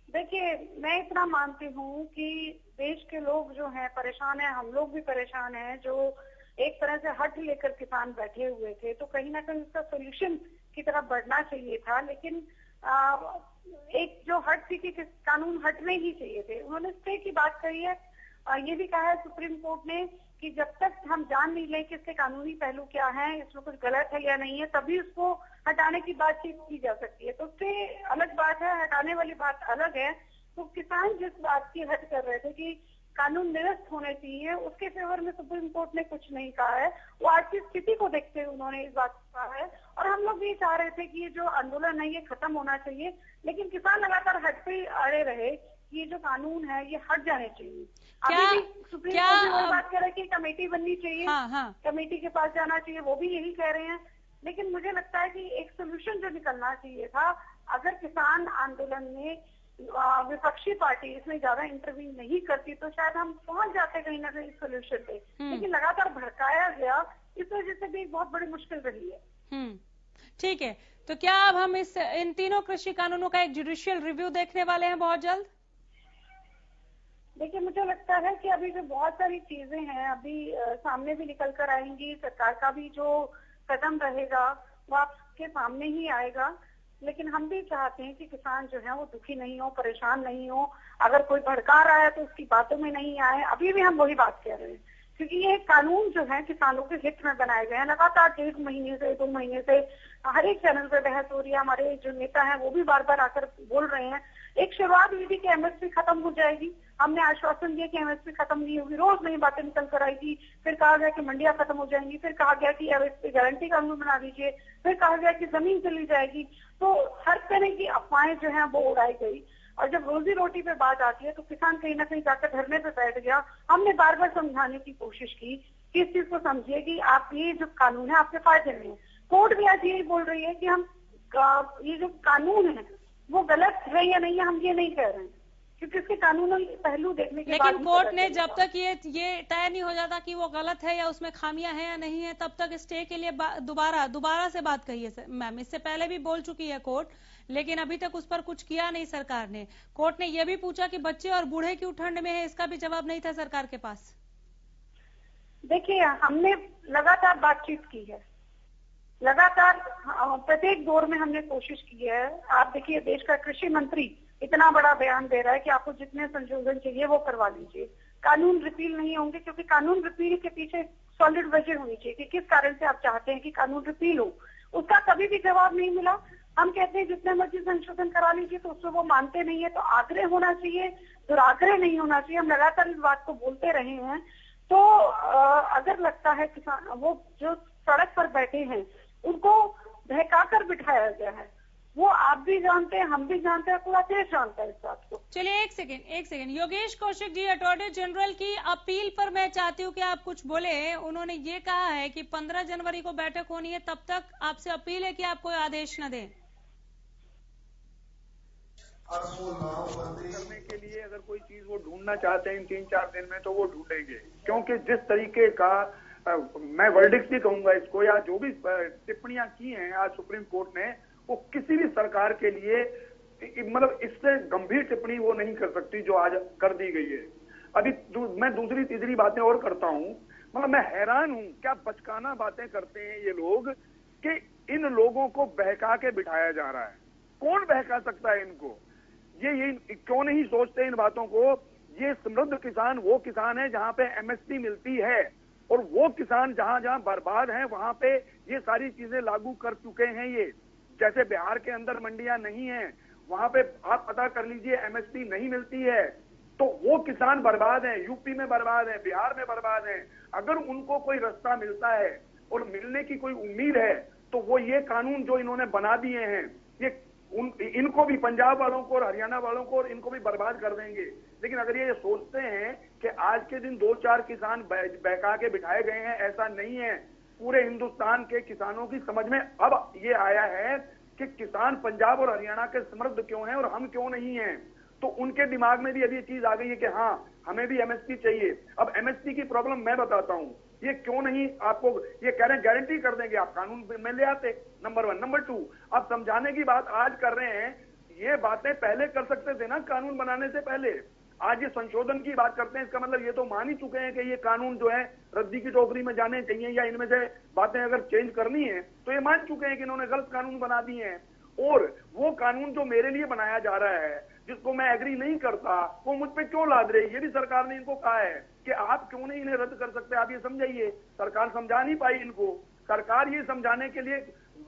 Speaker 7: देखिए, मैं इतना मानती हूँ कि देश के लोग जो हैं परेशान हैं, हम लोग भी परेशान हैं। जो एक तरह से हट लेकर किसान बैठे हुए थे, तो कहीं ना कहीं उसका सोल्यूशन की तरफ बढ़ना चाहिए था। लेकिन एक जो हट थी कि कानून हटने ही चाहिए थे। उन्होंने स्टे की बात कही है। ये भी कहा है सुप्रीम कोर्ट ने कि जब तक हम जान नहीं लें कि इसके कानूनी पहलू क्या है, इसमें कुछ गलत है या नहीं है, तभी उसको हटाने की बातचीत की जा सकती है। तो उससे अलग बात है, हटाने वाली बात अलग है। तो किसान जिस बात की हट कर रहे थे कि कानून निरस्त होने चाहिए, उसके फेवर में सुप्रीम कोर्ट ने कुछ नहीं कहा है। वो आज की स्थिति को देखते हुए उन्होंने इस बात को कहा है। और हम लोग भी चाह रहे थे कि ये जो आंदोलन है ये खत्म होना चाहिए, लेकिन किसान लगातार हट पे अड़े रहे कि ये जो कानून है ये हट जाने चाहिए। अभी भी सुप्रीम कोर्ट में बात कर रहे हैं कि कमेटी बननी चाहिए, कमेटी के पास जाना चाहिए, वो भी यही कह रहे हैं। लेकिन मुझे लगता है कि एक सोल्यूशन जो निकलना चाहिए था, अगर किसान आंदोलन में विपक्षी पार्टी इसमें ज्यादा इंटरवीन नहीं करती तो शायद हम पहुंच जाते कहीं ना कहीं सोल्यूशन पे। लेकिन लगातार भड़काया गया, इस वजह से भी एक बहुत बड़ी मुश्किल रही है।
Speaker 2: ठीक है, तो क्या अब हम इन तीनों कृषि कानूनों का एक जुडिशियल रिव्यू देखने वाले हैं बहुत जल्द?
Speaker 7: देखिए, मुझे लगता है कि अभी जो बहुत सारी चीजें हैं अभी सामने भी निकल कर आएंगी। सरकार का भी जो कदम रहेगा वो आपके सामने ही आएगा। लेकिन हम भी चाहते हैं कि किसान जो है वो दुखी नहीं हो, परेशान नहीं हो। अगर कोई भड़का रहा है तो उसकी बातों में नहीं आए। अभी भी हम वही बात कह रहे हैं, क्योंकि ये कानून जो है किसानों के हित में बनाए गए हैं। लगातार 1.5 महीने से 2 महीने से हर एक चैनल पे बहस हो रही है। हमारे जो नेता हैं वो भी बार बार आकर बोल रहे हैं। एक शुरुआत हुई थी कि एमएसपी खत्म हो जाएगी, हमने आश्वासन दिया कि एमएसपी खत्म नहीं होगी। रोज नई बातें निकल कर आएगी। फिर कहा गया कि मंडियां खत्म हो जाएंगी, फिर कहा गया कि एमएसपी गारंटी कानून बना दीजिए, फिर कहा गया कि जमीन चली जाएगी। तो हर तरह की अफवाहें जो है वो उड़ाई गई। और जब रोजी रोटी पे बात आती है तो किसान कहीं ना कहीं जाकर धरने पे बैठ गया। हमने बार बार समझाने की कोशिश की कि इस चीज को समझिए कि आप ये जो कानून है आपके फायदे में है। कोर्ट भी आज यही बोल रही है कि हम ये जो कानून है वो गलत है या नहीं है, हम ये नहीं कह रहे हैं, क्योंकि इसके कानूनी पहलू देखने के बाद।
Speaker 2: लेकिन कोर्ट ने जब तक ये तय नहीं हो जाता कि वो गलत है या उसमें खामियां हैं या नहीं है, तब तक स्टे के लिए दोबारा से बात कही है मैम। इससे पहले भी बोल चुकी है कोर्ट, लेकिन अभी तक उस पर कुछ किया नहीं सरकार ने। कोर्ट ने यह भी पूछा कि बच्चे और बूढ़े क्यों ठंड में है, इसका भी जवाब नहीं था सरकार के पास।
Speaker 7: देखिए, हमने लगातार बातचीत की है, लगातार प्रत्येक दौर में हमने कोशिश की है। आप देखिए, देश का कृषि मंत्री इतना बड़ा बयान दे रहा है कि आपको जितने संशोधन चाहिए वो करवा लीजिए, कानून रिपील नहीं होंगे, क्योंकि कानून रिपील के पीछे सॉलिड वजह होनी चाहिए कि किस कारण से आप चाहते हैं कि कानून रिपील हो। उसका कभी भी जवाब नहीं मिला। हम कहते हैं जितने मर्जी संशोधन करा लीजिए, तो उसमें वो मानते नहीं है। तो आग्रह होना चाहिए, दुराग्रह नहीं होना चाहिए। हम लगातार इस बात को बोलते रहे हैं। तो अगर लगता है किसान वो जो सड़क पर बैठे हैं उनको बहकाकर बिठाया गया है, वो आप भी जानते हैं, हम भी जानते हैं, पूरा देश जानता है इस बात को।
Speaker 2: चलिए एक second Yogesh Kaushik ji, attorney general की अपील पर मैं चाहती हूँ कि आप कुछ बोले। उन्होंने ये कहा है कि 15 जनवरी को बैठक होनी है, तब तक आपसे अपील है कि आप कोई आदेश न दें।
Speaker 5: करने के लिए अगर कोई चीज वो ढूंढना चाहते हैं इन 3-4 दिन में तो वो ढूंढेंगे, क्योंकि जिस तरीके का मैं वर्डिक्ट भी कहूंगा इसको, या जो भी टिप्पणियां की हैं आज सुप्रीम कोर्ट ने, वो किसी भी सरकार के लिए मतलब इससे गंभीर टिप्पणी वो नहीं कर सकती जो आज कर दी गई है। अभी मैं दूसरी तीसरी बातें और करता हूं, मतलब मैं हैरान हूं क्या बचकाना बातें करते हैं ये लोग कि इन लोगों को बहका के बिठाया जा रहा है। कौन बहका सकता है इनको? ये क्यों नहीं सोचते इन बातों को? ये समृद्ध किसान वो किसान है जहां पे एमएसपी मिलती है, और वो किसान जहां जहां बर्बाद हैं वहां पे ये सारी चीजें लागू कर चुके हैं। ये जैसे बिहार के अंदर मंडियां नहीं है, वहां पे आप पता कर लीजिए एमएसपी नहीं मिलती है, तो वो किसान बर्बाद हैं, यूपी में बर्बाद हैं, बिहार में बर्बाद हैं। अगर उनको कोई रास्ता मिलता है और मिलने की कोई उम्मीद है तो वो ये कानून जो इन्होंने बना दिए हैं ये इनको भी, पंजाब वालों को और हरियाणा वालों को और इनको भी बर्बाद कर देंगे। लेकिन अगर ये सोचते हैं कि आज के दिन 2-4 किसान बहका के बिठाए गए हैं, ऐसा नहीं है। पूरे हिंदुस्तान के किसानों की समझ में अब ये आया है कि किसान पंजाब और हरियाणा के समृद्ध क्यों हैं और हम क्यों नहीं हैं। तो उनके दिमाग में भी अब ये चीज आ गई है कि हाँ हमें भी एमएसपी चाहिए। अब एमएसपी की प्रॉब्लम मैं बताता हूं, ये क्यों नहीं आपको ये कह रहे हैं गारंटी कर देंगे, आप कानून में ले आते, नंबर 1। नंबर 2, आप समझाने की बात आज कर रहे हैं, ये बातें पहले कर सकते थे ना कानून बनाने से पहले। आज ये संशोधन की बात करते हैं, इसका मतलब ये तो मान ही चुके हैं कि ये कानून जो है रद्दी की टोकरी में जाने चाहिए, या इनमें से बातें अगर चेंज करनी है तो ये मान चुके हैं कि इन्होंने गलत कानून बना दिए हैं। और वो कानून जो मेरे लिए बनाया जा रहा है, जिसको मैं एग्री नहीं करता, वो मुझ पे क्यों लाद रही है, ये भी सरकार ने इनको कहा है कि आप क्यों नहीं इन्हें रद्द कर सकते, आप ये समझाइए। सरकार समझा नहीं पाई इनको। सरकार ये समझाने के लिए,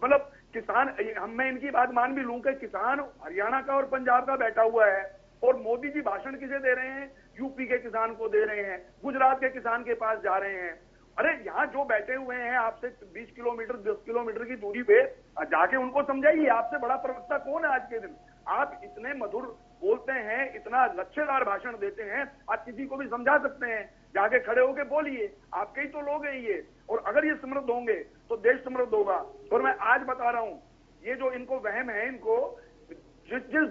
Speaker 5: मतलब किसान, मैं इनकी बात मान भी लूं कि किसान हरियाणा का और पंजाब का बैठा हुआ है और मोदी जी भाषण किसे दे रहे हैं, यूपी के किसान को दे रहे हैं, गुजरात के किसान के पास जा रहे हैं। अरे यहाँ जो बैठे हुए हैं आपसे 20 किलोमीटर 10 किलोमीटर की दूरी पे जाके उनको समझाइए। आपसे बड़ा प्रवक्ता कौन है आज के दिन? आप इतने मधुर बोलते हैं, इतना लच्छेदार भाषण देते हैं, आप किसी को भी समझा सकते हैं, जाके खड़े होके बोलिए, आपके ही तो लोग हैं ये। और अगर ये समृद्ध होंगे तो देश समृद्ध होगा। और मैं आज बता रहा हूँ, ये जो इनको वहम है, इनको जिस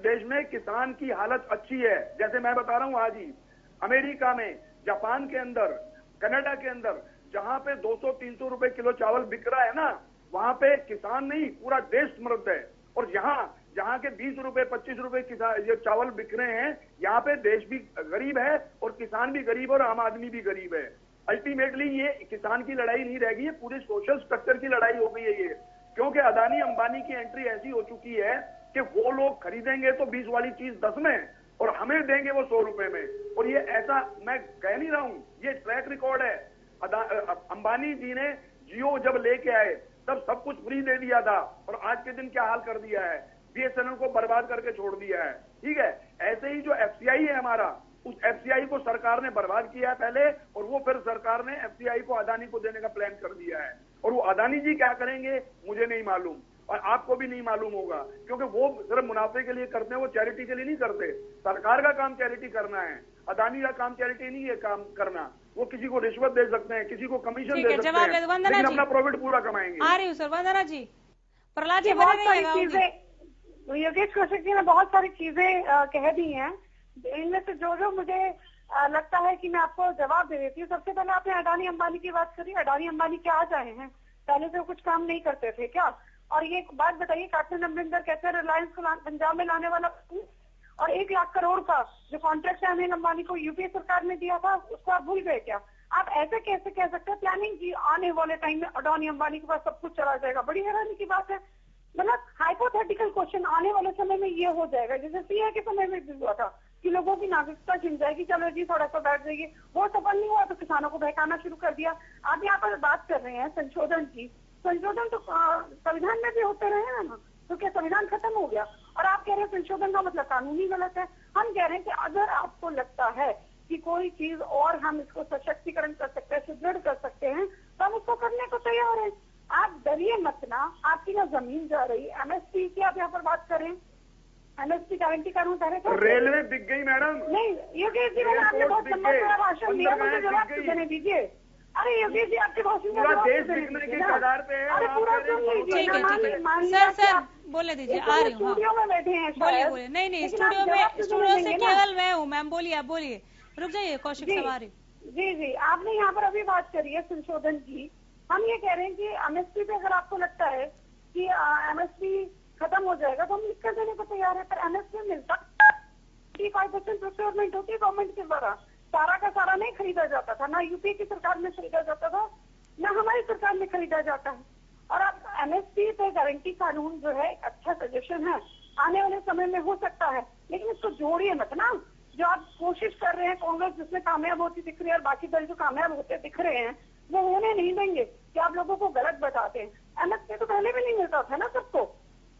Speaker 5: देश में किसान की हालत अच्छी है, जैसे मैं बता रहा हूँ आज ही अमेरिका में, जापान के अंदर, कनाडा के अंदर, जहां पे 200-300 रुपए किलो चावल बिक रहा है ना, वहां पे किसान नहीं पूरा देश समृद्ध है। और जहां के 20 रुपए 25 रुपए ये चावल बिक रहे हैं, यहाँ पे देश भी गरीब है और किसान भी गरीब और आम आदमी भी गरीब है। अल्टीमेटली ये किसान की लड़ाई नहीं रहेगी, ये पूरे सोशल स्ट्रक्चर की लड़ाई हो गई है ये। क्योंकि अदानी अंबानी की एंट्री ऐसी हो चुकी है कि वो लोग खरीदेंगे तो 20 वाली चीज 10 में और हमें देंगे वो 100 रुपए में। और ये ऐसा मैं कह नहीं रहा हूं, ये ट्रैक रिकॉर्ड है। अंबानी जी ने जियो जब लेके आए तब सब कुछ फ्री दे दिया था और आज के दिन क्या हाल कर दिया है, बीएसएनएल को बर्बाद करके छोड़ दिया है। ठीक है, ऐसे ही जो एफसीआई है हमारा, उस एफसीआई को सरकार ने बर्बाद किया है पहले, और वो फिर सरकार ने एफसीआई को अदानी को देने का प्लान कर दिया है। और वो अदानी जी क्या करेंगे मुझे नहीं मालूम और आपको भी नहीं मालूम होगा, क्योंकि वो सिर्फ मुनाफे के लिए करते हैं, वो चैरिटी के लिए नहीं करते। सरकार का काम चैरिटी करना है, अदानी का काम चैरिटी नहीं है काम करना। वो किसी को रिश्वत दे सकते हैं, किसी को कमीशन दे सकते हैं, लेकिन अपना प्रॉफिट पूरा कमाएंगे।
Speaker 2: आ रही हूँ सर, वंदना जी, प्रहलाद जी,
Speaker 7: बहुत सारी चीजें योगेश कौशिक जी ने बहुत सारी चीजें कह दी हैं। इनमें से जो मुझे लगता है कि मैं आपको जवाब दे देती हूँ। सबसे पहले आपने अडानी अंबानी की बात करी। अडानी अंबानी क्या आ जाए हैं, पहले से कुछ काम नहीं करते थे क्या? और ये बात बताइए, कैप्टन अमरिंदर कहते हैं रिलायंस को पंजाब में लाने वाला, और 1 लाख करोड़ का जो कॉन्ट्रैक्ट है अनिल अंबानी को यूपीए सरकार ने दिया था, उसको आप भूल गए क्या? आप ऐसे कैसे कह सकते हैं प्लानिंग की आने वाले टाइम में अडानी अंबानी के पास सब कुछ चला जाएगा? बड़ी हैरानी की बात है। मतलब हाइपोथेटिकल क्वेश्चन, आने वाले समय में ये हो जाएगा जैसे सीए के समय में भी हुआ था कि लोगों की नागरिकता छिन जाएगी, चलो जी सड़क पर बैठ जाइए। वो सफल नहीं हुआ तो किसानों को बहकाना शुरू कर दिया। आप यहाँ पर बात कर रहे हैं संशोधन की, संशोधन तो संविधान में भी होते रहे हैं ना, तो क्या संविधान खत्म हो गया? और आप कह रहे हैं संशोधन का मतलब कानूनी गलत है। हम कह रहे हैं कि अगर आपको लगता है कि कोई चीज और हम इसको सशक्तिकरण कर सकते हैं, सुदृढ़ कर सकते हैं, तो हम उसको करने को तैयार हैं। आप डरिए मत ना, आपकी ना जमीन जा रही। एमएसपी की आप यहाँ पर बात करें, एमएसपी गारंटी कानून कह तो
Speaker 5: रेलवे बिक गई मैडम।
Speaker 7: नहीं योगेश जी, मैंने आपने बहुत लंबा बड़ा भाषण दिया, मुझे जवाब देने दीजिए। अरे योगेश जी, आपके भाषण
Speaker 5: पूरा देश बिकने के कगार पे है।
Speaker 7: अरे पूरा सुन लीजिए।
Speaker 2: सर बोले दीजिए, आ रही हूँ।
Speaker 7: स्टूडियो में बैठे हैं,
Speaker 2: बोलिए। नहीं, स्टूडियो से केवल मैं हूँ मैम। बोलिए, आप बोलिए, रुक जाइए, कौशिक सवारी।
Speaker 7: जी, आपने यहाँ पर अभी बात करी है संशोधन की। हम ये कह रहे हैं कि एमएसपी पे अगर आपको लगता है कि एमएसपी खत्म हो जाएगा तो हम लिख कर देने को तैयार है। पर एमएसपी मिलता 35% प्रोक्योरमेंट होती है गवर्नमेंट के द्वारा। सारा का सारा नहीं खरीदा जाता था, ना यूपी की सरकार में खरीदा जाता था, ना हमारी सरकार में खरीदा जाता है। और अब एमएसपी पे गारंटी कानून जो है अच्छा सजेशन है, आने वाले समय में हो सकता है, लेकिन इसको जोड़िए मत ना। जो आप कोशिश कर रहे हैं कांग्रेस जिसमें कामयाब होती दिख रही है और बाकी दल जो कामयाब होते दिख रहे हैं वो होने नहीं देंगे। क्या आप लोगों को गलत बताते हैं? एमएसपी तो पहले भी नहीं मिलता था ना सबको।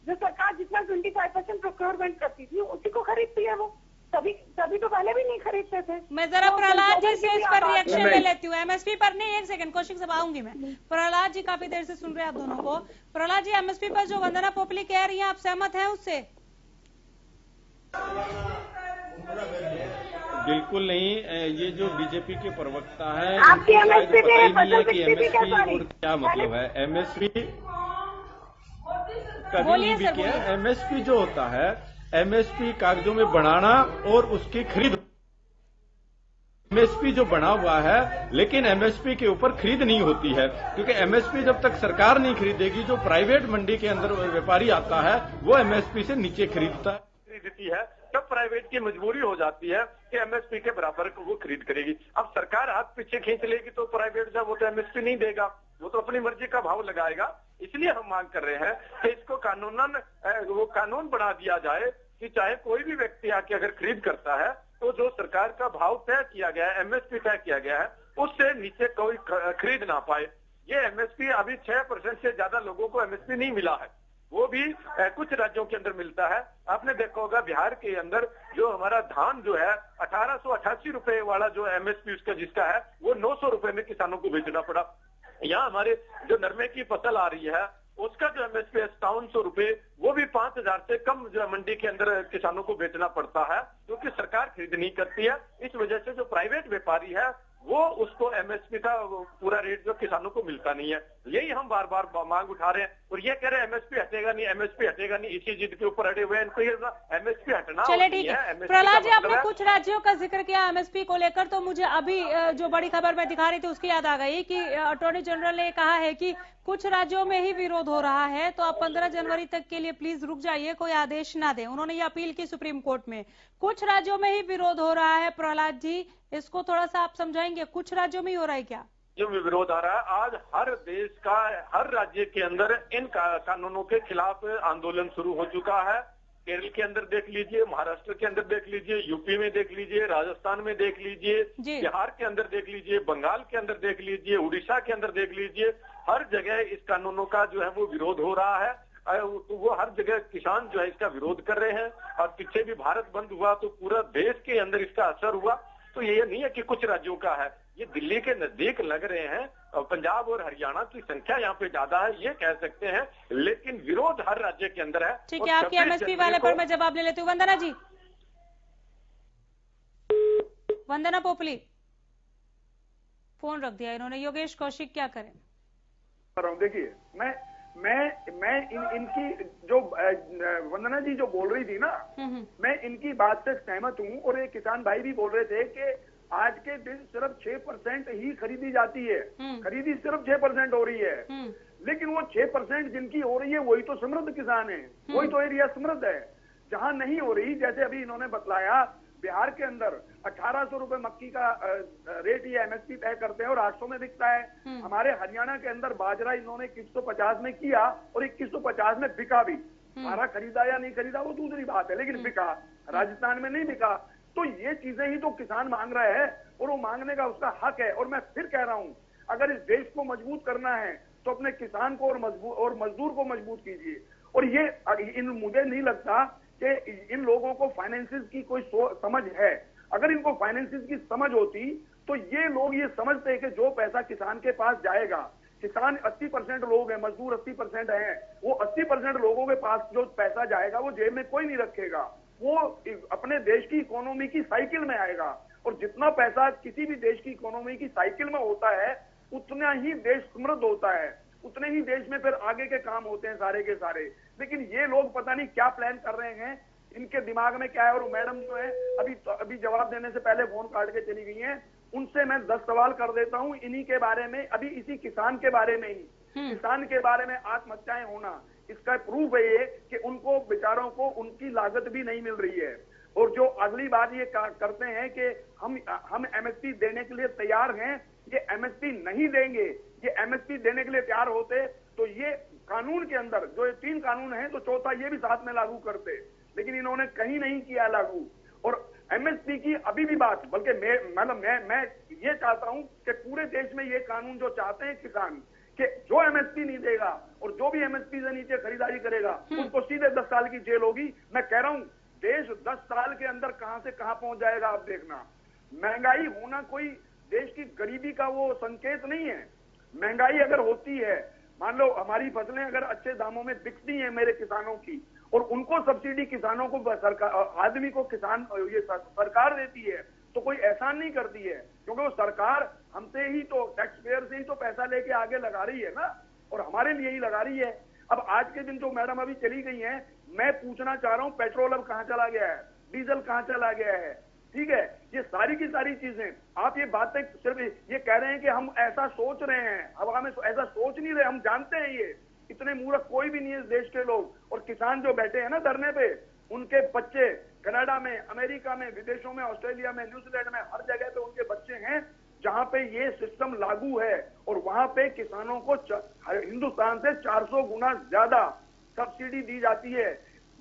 Speaker 7: जो सरकार जितना 25% प्रोक्योरमेंट करती थी उसी को खरीदती है वो। तभी तो पहले भी नहीं खरीदते थे।
Speaker 2: मैं जरा प्रहलाद जी से इस पर रिएक्शन ले लेती हूँ। एमएसपी पर नहीं, एक सेकंड कौशिक साहब आऊंगी मैं। प्रहलाद जी काफी देर से सुन रहे हैं आप दोनों को। प्रहलाद जी, एमएसपी पर जो वंदना पोपली कह रही हैं, आप सहमत हैं उससे?
Speaker 8: बिल्कुल नहीं। ये जो बीजेपी के प्रवक्ता है,
Speaker 7: आपकी एमएसपी
Speaker 8: पता ही नहीं है कि एमएसपी और क्या मतलब है। एमएसपी कभी नहीं भी किया। एमएसपी जो होता है, एमएसपी कागजों में बनाना और उसकी खरीद। एमएसपी जो बना हुआ है, लेकिन एमएसपी के ऊपर खरीद नहीं होती है, क्योंकि एमएसपी जब तक सरकार नहीं खरीदेगी, जो प्राइवेट मंडी के अंदर व्यापारी आता है वो एमएसपी से नीचे खरीदता है, तब प्राइवेट की मजबूरी हो जाती है कि एमएसपी के बराबर को वो खरीद करेगी। अब सरकार हाथ पीछे खींच लेगी तो प्राइवेट जब वो तो एमएसपी नहीं देगा, वो तो अपनी मर्जी का भाव लगाएगा। इसलिए हम मांग कर रहे हैं कि इसको कानून बना दिया जाए कि चाहे कोई भी व्यक्ति आके अगर खरीद करता है तो जो सरकार का भाव तय किया गया है, एमएसपी तय किया गया है, उससे नीचे कोई खरीद ना पाए। ये एमएसपी अभी 6% से ज्यादा लोगों को एमएसपी नहीं मिला है, वो भी कुछ राज्यों के अंदर मिलता है। आपने देखा होगा बिहार के अंदर जो हमारा धान जो है 1888 रुपए वाला जो एमएसपी उसका जिसका है वो 900 रुपए में किसानों को बेचना पड़ा। यहाँ हमारे जो नरमे की फसल आ रही है उसका जो एमएसपी है 5700 रुपए, वो भी 5000 से कम जो मंडी के अंदर किसानों को बेचना पड़ता है, क्योंकि सरकार खरीद नहीं करती है। इस वजह से जो प्राइवेट व्यापारी है वो उसको एमएसपी का पूरा रेट जो किसानों को मिलता नहीं है। यही हम बार बार मांग उठा रहे हैं और ये कह रहे हैं एमएसपी हटेगा नहीं, एमएसपी हटेगा नहीं। इसी जिद के ऊपर अड़े हुए हैं। इनको ये एमएसपी हटना।
Speaker 2: चलिए ठीक है। प्रहलाद जी, आपने कुछ राज्यों का जिक्र किया एमएसपी को लेकर, तो मुझे अभी जो बड़ी खबर मैं दिखा रही थी उसकी याद आ गई कि अटॉर्नी जनरल ने कहा है कि कुछ राज्यों में ही विरोध हो रहा है, तो आप 15 जनवरी तक के लिए प्लीज रुक जाइए, कोई आदेश ना दें। उन्होंने ये अपील की सुप्रीम कोर्ट में। कुछ राज्यों में ही विरोध हो रहा है, प्रहलाद जी इसको थोड़ा सा आप समझाएंगे, कुछ राज्यों में ही हो रहा है क्या?
Speaker 9: जो विरोध आ रहा है, आज हर देश का हर राज्य के अंदर इन कानूनों के खिलाफ आंदोलन शुरू हो चुका है। केरल के अंदर देख लीजिए, महाराष्ट्र के अंदर देख लीजिए, यूपी में देख लीजिए, राजस्थान में देख लीजिए, बिहार के अंदर देख लीजिए, बंगाल के अंदर देख लीजिए, उड़ीसा के अंदर देख लीजिए। हर जगह इस कानूनों का जो है वो विरोध हो रहा है। तो वो हर जगह किसान जो है इसका विरोध कर रहे हैं। और पीछे भी भारत बंद हुआ तो पूरा देश के अंदर इसका असर हुआ। तो ये नहीं है कि कुछ राज्यों का है, ये दिल्ली के नजदीक लग रहे हैं और पंजाब और हरियाणा की संख्या यहाँ पे ज्यादा है, ये कह सकते हैं, लेकिन विरोध हर राज्य के अंदर है।
Speaker 2: ठीक है, आपके एमएसपी वाले पर मैं जवाब ले लेती हूँ। वंदना जी, वंदना पोपली, फोन रख दिया इन्होंने। योगेश कौशिक क्या करें?
Speaker 5: देखिए, मैं इनकी जो वंदना जी जो बोल रही थी ना, मैं इनकी बात से सहमत हूँ। और ये किसान भाई भी बोल रहे थे कि आज के दिन सिर्फ 6% ही खरीदी जाती है, खरीदी सिर्फ 6% हो रही है। लेकिन वो 6% जिनकी हो रही है वही तो समृद्ध किसान है, वही तो एरिया समृद्ध है। जहां नहीं हो रही, जैसे अभी इन्होंने बतलाया, बिहार के अंदर 1800 रुपए मक्की का रेट ये एमएसपी तय करते हैं और 800 में बिकता है। हमारे हरियाणा के अंदर बाजरा इन्होंने 2150 में किया और 2150 में बिका भी। सारा खरीदा या नहीं खरीदा वो दूसरी बात है, लेकिन बिका। राजस्थान में नहीं बिका। तो ये चीजें ही तो किसान मांग रहा है और वो मांगने का उसका हक है। और मैं फिर कह रहा हूं, अगर इस देश को मजबूत करना है तो अपने किसान को और मजदूर को मजबूत कीजिए। और ये मुझे नहीं लगता कि इन लोगों को फाइनेंसिस की कोई समझ है। अगर इनको फाइनेंसिस की समझ होती तो ये लोग ये समझते हैं कि जो पैसा किसान के पास जाएगा, किसान 80% लोग हैं, मजदूर 80% हैं, वो 80% लोगों के पास जो पैसा जाएगा वो जेब में कोई नहीं रखेगा, वो अपने देश की इकोनॉमी की साइकिल में आएगा। और जितना पैसा किसी भी देश की इकोनॉमी की साइकिल में होता है उतना ही देश समृद्ध होता है, उतने ही देश में फिर आगे के काम होते हैं सारे के सारे। लेकिन ये लोग पता नहीं क्या प्लान कर रहे हैं, इनके दिमाग में क्या है। और मैडम जो है अभी जवाब देने से पहले फोन काट के चली गई हैं, उनसे मैं 10 सवाल कर देता हूं इन्हीं के बारे में, अभी इसी किसान के बारे में ही। किसान के बारे में आत्महत्याएं होना, इसका प्रूफ है ये कि उनको बेचारों को उनकी लागत भी नहीं मिल रही है। और जो अगली बात ये करते हैं कि हम एमएसपी देने के लिए तैयार हैं, ये एमएसपी नहीं देंगे। ये एमएसपी देने के लिए तैयार होते तो ये कानून के अंदर जो ये 3 कानून हैं तो चौथा ये भी साथ में लागू करते, लेकिन इन्होंने कहीं नहीं किया लागू। और एमएसपी की अभी भी बात, बल्कि मैं ये चाहता हूं कि पूरे देश में ये कानून जो चाहते हैं किसान, कि जो एमएसपी नहीं देगा और जो भी एमएसपी से नीचे खरीदारी करेगा उसको सीधे 10 साल की जेल होगी। मैं कह रहा हूं देश 10 साल के अंदर कहां से कहां पहुंच जाएगा आप देखना। महंगाई होना कोई देश की गरीबी का वो संकेत नहीं है। महंगाई अगर होती है, मान लो हमारी फसलें अगर अच्छे दामों में बिकती हैं मेरे किसानों की, और उनको सब्सिडी किसानों को सरकार, आदमी को किसान ये सरकार देती है, तो कोई एहसान नहीं करती है, क्योंकि वो सरकार हमसे ही तो, टैक्स पेयर से ही तो पैसा लेके आगे लगा रही है ना, और हमारे लिए ही लगा रही है। अब आज के दिन जो मैडम अभी चली गई हैं, मैं पूछना चाह रहा हूं पेट्रोल अब कहां चला गया है, डीजल कहां चला गया है, ठीक है। ये सारी की सारी चीजें, आप ये बातें सिर्फ ये कह रहे हैं कि हम ऐसा सोच रहे हैं, अब हमें ऐसा सोच नहीं रहे, हम जानते हैं ये इतने मूर्ख कोई भी नहीं है इस देश के लोग। और किसान जो बैठे हैं ना धरने पे, उनके बच्चे कनाडा में, अमेरिका में, विदेशों में, ऑस्ट्रेलिया में, न्यूजीलैंड में, हर जगह पे उनके बच्चे हैं जहां पे ये सिस्टम लागू है, और वहां पे किसानों को हिंदुस्तान से 400 गुना ज्यादा सब्सिडी दी जाती है।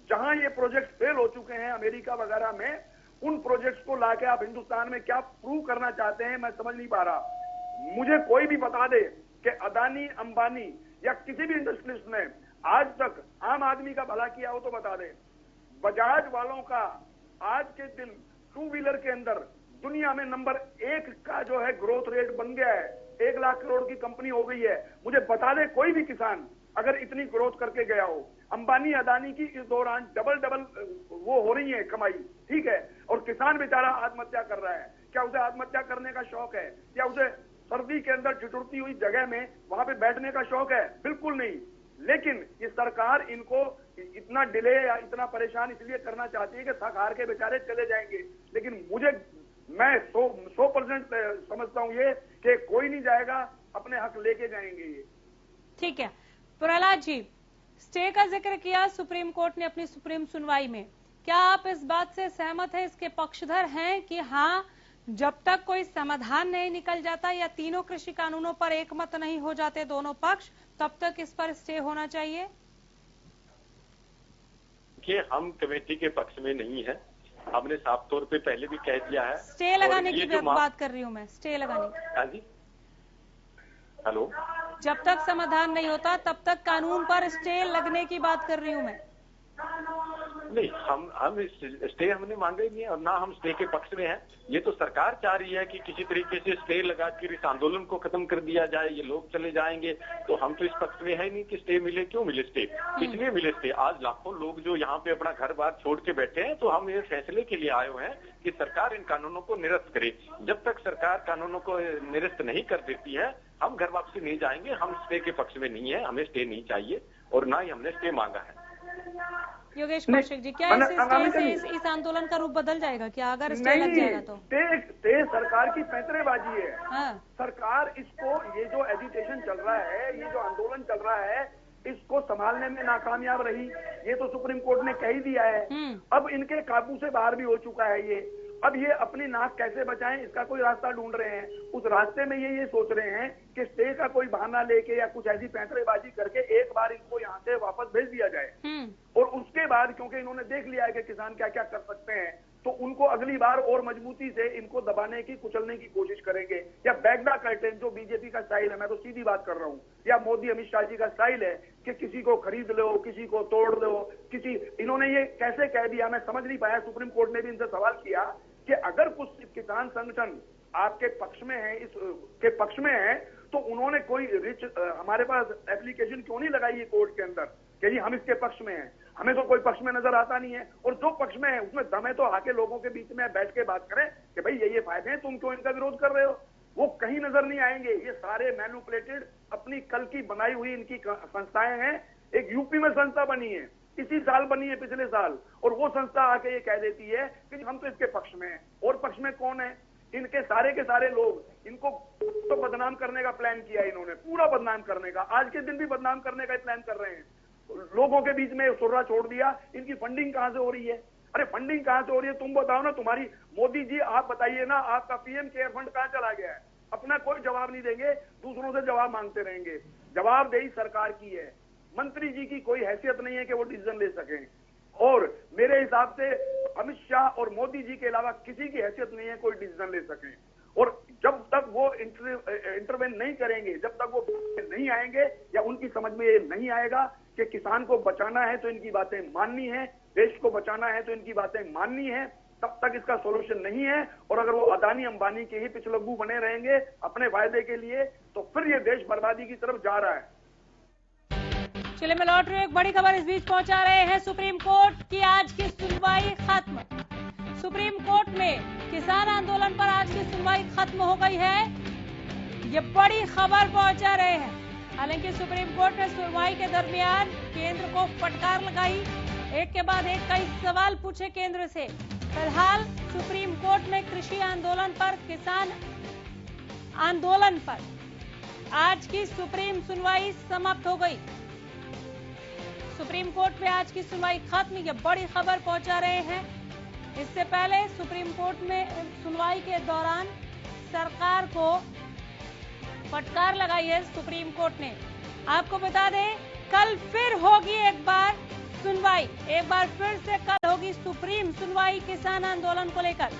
Speaker 5: जहां ये प्रोजेक्ट फेल हो चुके हैं अमेरिका वगैरह में, उन प्रोजेक्ट्स को लाके आप हिंदुस्तान में क्या प्रूव करना चाहते हैं, मैं समझ नहीं पा रहा। मुझे कोई भी बता दे कि अदानी, अंबानी या किसी भी इंडस्ट्रियलिस्ट ने आज तक आम आदमी का भला किया हो तो बता दे। बजाज वालों का आज के दिन 2 व्हीलर के अंदर दुनिया में नंबर 1 का जो है ग्रोथ रेट बन गया है, 1 लाख करोड़ की कंपनी हो गई है। मुझे बता दे कोई भी किसान अगर इतनी ग्रोथ करके गया हो। अंबानी, अदानी की इस दौरान डबल वो हो रही है कमाई, ठीक है, और किसान बेचारा आत्महत्या कर रहा है। क्या उसे आत्महत्या करने का शौक है? क्या उसे सर्दी के अंदर ठिठुरती हुई जगह में वहां पे बैठने का शौक है? बिल्कुल नहीं। लेकिन ये सरकार इनको इतना डिले या इतना परेशान इसलिए करना चाहती है कि थक हार के बेचारे चले जाएंगे। लेकिन मैं 100% समझता हूं ये कि कोई नहीं जाएगा, अपने हक लेके जाएंगे ये।
Speaker 2: ठीक है प्रहलाद जी, स्टे का जिक्र किया सुप्रीम कोर्ट ने अपनी सुप्रीम सुनवाई में, क्या आप इस बात से सहमत हैं, इसके पक्षधर हैं कि हाँ, जब तक कोई समाधान नहीं निकल जाता या तीनों कृषि कानूनों पर एकमत नहीं हो जाते दोनों पक्ष, तब तक इस पर स्टे होना चाहिए?
Speaker 9: कि हम कमेटी के पक्ष में नहीं है, हमने साफ तौर पे पहले भी कह दिया है।
Speaker 2: स्टे लगाने की बात कर रही हूँ मैं, स्टे लगाने की।
Speaker 9: हाँ जी, हेलो,
Speaker 2: जब तक समाधान नहीं होता तब तक कानून पर स्टे लगने की बात कर रही हूँ मैं।
Speaker 9: नहीं, हम स्टे हमने मांगा ही नहीं है, और ना हम स्टे के पक्ष में हैं। ये तो सरकार चाह रही है कि किसी तरीके से स्टे लगा कर इस आंदोलन को खत्म कर दिया जाए, ये लोग चले जाएंगे। तो हम तो इस पक्ष में है नहीं कि स्टे मिले। क्यों मिले स्टे? इसलिए मिले स्टे, आज लाखों लोग जो यहाँ पे अपना घर बार छोड़ के बैठे हैं, तो हम ये फैसले के लिए आए हुए हैं कि सरकार इन कानूनों को निरस्त करे। जब तक सरकार कानूनों को निरस्त नहीं कर देती है, हम घर वापसी नहीं जाएंगे। हम स्टे के पक्ष में नहीं है, हमें स्टे नहीं चाहिए, और ना ही हमने स्टे मांगा है।
Speaker 2: योगेश कौशिक जी, क्या इस आंदोलन का रूप बदल जाएगा क्या अगर स्टे लग जाएगा तो?
Speaker 5: स्टे सरकार की पैंतरेबाजी है।
Speaker 2: हाँ।
Speaker 5: सरकार इसको, ये जो एजिटेशन चल रहा है, ये जो आंदोलन चल रहा है, इसको संभालने में नाकामयाब रही। ये तो सुप्रीम कोर्ट ने कह ही दिया है। अब इनके काबू से बाहर भी हो चुका है ये। अब ये अपनी नाक कैसे बचाएं, इसका कोई रास्ता ढूंढ रहे हैं। उस रास्ते में ये सोच रहे हैं कि स्टे का कोई बहाना लेके या कुछ ऐसी पैंतरेबाजी करके एक बार इनको यहाँ से वापस भेज दिया जाए, और उसके बाद क्योंकि इन्होंने देख लिया है कि किसान क्या क्या कर सकते हैं, तो उनको अगली बार और मजबूती से इनको दबाने की, कुचलने की कोशिश करेंगे। या बैक द कर्टेन जो बीजेपी का स्टाइल है, मैं तो सीधी बात कर रहा हूँ, या मोदी अमित शाह जी का स्टाइल है कि किसी को खरीद लो, किसी को तोड़ दो, इन्होंने ये कैसे कह दिया मैं समझ नहीं पाया। सुप्रीम कोर्ट ने भी इनसे सवाल किया कि अगर कुछ किसान संगठन आपके पक्ष में है, इसके पक्ष में है, तो उन्होंने कोई हमारे पास एप्लीकेशन क्यों नहीं लगाई है कोर्ट के अंदर कि जी हम इसके पक्ष में हैं? हमें तो कोई पक्ष में नजर आता नहीं है, और जो पक्ष में है उसमें दम है तो आके लोगों के बीच में बैठ के बात करें कि भाई ये फायदे हैं, तुम क्यों इनका विरोध कर रहे हो। वो कहीं नजर नहीं आएंगे। ये सारे मैनिपुलेटेड, अपनी कल की बनाई हुई इनकी संस्थाएं हैं। एक यूपी में संस्था बनी है, इसी साल बनी है, पिछले साल, और वो संस्था आके ये कह देती है कि हम तो इसके पक्ष में हैं। और पक्ष में कौन है? इनके सारे के सारे लोग। इनको तो बदनाम करने का प्लान किया इन्होंने, पूरा बदनाम करने का। आज के दिन भी बदनाम करने का प्लान कर रहे हैं। लोगों के बीच में सुर्रा छोड़ दिया। इनकी फंडिंग कहां से हो रही है? अरे फंडिंग कहां से हो रही है तुम बताओ ना। तुम्हारी मोदी जी आप बताइए ना, आपका पीएम केयर फंड कहां चला गया है? अपना कोई जवाब नहीं देंगे, दूसरों से जवाब मांगते रहेंगे। जवाबदेही सरकार की है। मंत्री जी की कोई हैसियत नहीं है कि वो डिसीजन ले सकें। और मेरे हिसाब से अमित शाह और मोदी जी के अलावा किसी की हैसियत नहीं है कोई डिसीजन ले सके। और जब तक वो इंटरवेन नहीं करेंगे, जब तक वो नहीं आएंगे या उनकी समझ में ये नहीं आएगा कि किसान को बचाना है तो इनकी बातें माननी है, देश को बचाना है तो इनकी बातें माननी है, तब तक इसका सॉल्यूशन नहीं है। और अगर वो अदानी अंबानी के ही पिछलग्गू बने रहेंगे अपने वायदे के लिए, तो फिर ये देश बर्बादी की तरफ जा रहा है।
Speaker 2: चलिए मैं लौट रही हूँ, एक बड़ी खबर इस बीच पहुंचा रहे हैं। सुप्रीम कोर्ट की आज की सुनवाई खत्म। सुप्रीम कोर्ट में किसान आंदोलन पर आज की सुनवाई खत्म हो गई है, ये बड़ी खबर पहुंचा रहे हैं। हालांकि सुप्रीम कोर्ट ने सुनवाई के दरमियान केंद्र को फटकार लगाई, एक के बाद एक कई सवाल पूछे केंद्र से। फिलहाल सुप्रीम कोर्ट में कृषि आंदोलन पर, किसान आंदोलन पर आज की सुप्रीम सुनवाई समाप्त हो गई। सुप्रीम कोर्ट में आज की सुनवाई खत्म, ये बड़ी खबर पहुंचा रहे हैं। इससे पहले सुप्रीम कोर्ट में सुनवाई के दौरान सरकार को फटकार लगाई है सुप्रीम कोर्ट ने। आपको बता दें, कल फिर होगी एक बार सुनवाई, एक बार फिर से कल होगी सुप्रीम सुनवाई किसान आंदोलन को लेकर।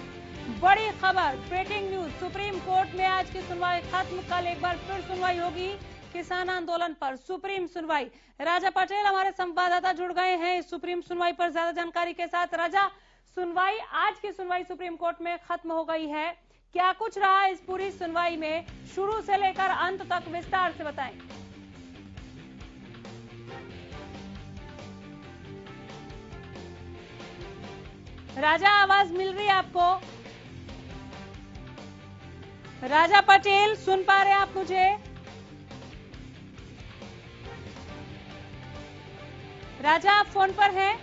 Speaker 2: बड़ी खबर, ब्रेकिंग न्यूज, सुप्रीम कोर्ट में आज की सुनवाई खत्म, कल एक बार फिर सुनवाई होगी किसान आंदोलन पर, सुप्रीम सुनवाई। राजा पटेल हमारे संवाददाता जुड़ गए हैं इस सुप्रीम सुनवाई पर ज्यादा जानकारी के साथ। राजा, सुनवाई, आज की सुनवाई सुप्रीम कोर्ट में खत्म हो गई है, क्या कुछ रहा इस पूरी सुनवाई में, शुरू से लेकर अंत तक विस्तार से बताएं। राजा, आवाज मिल रही है आपको? राजा पटेल, सुन पा रहे हैं आप मुझे? राजा, आप फोन पर हैं?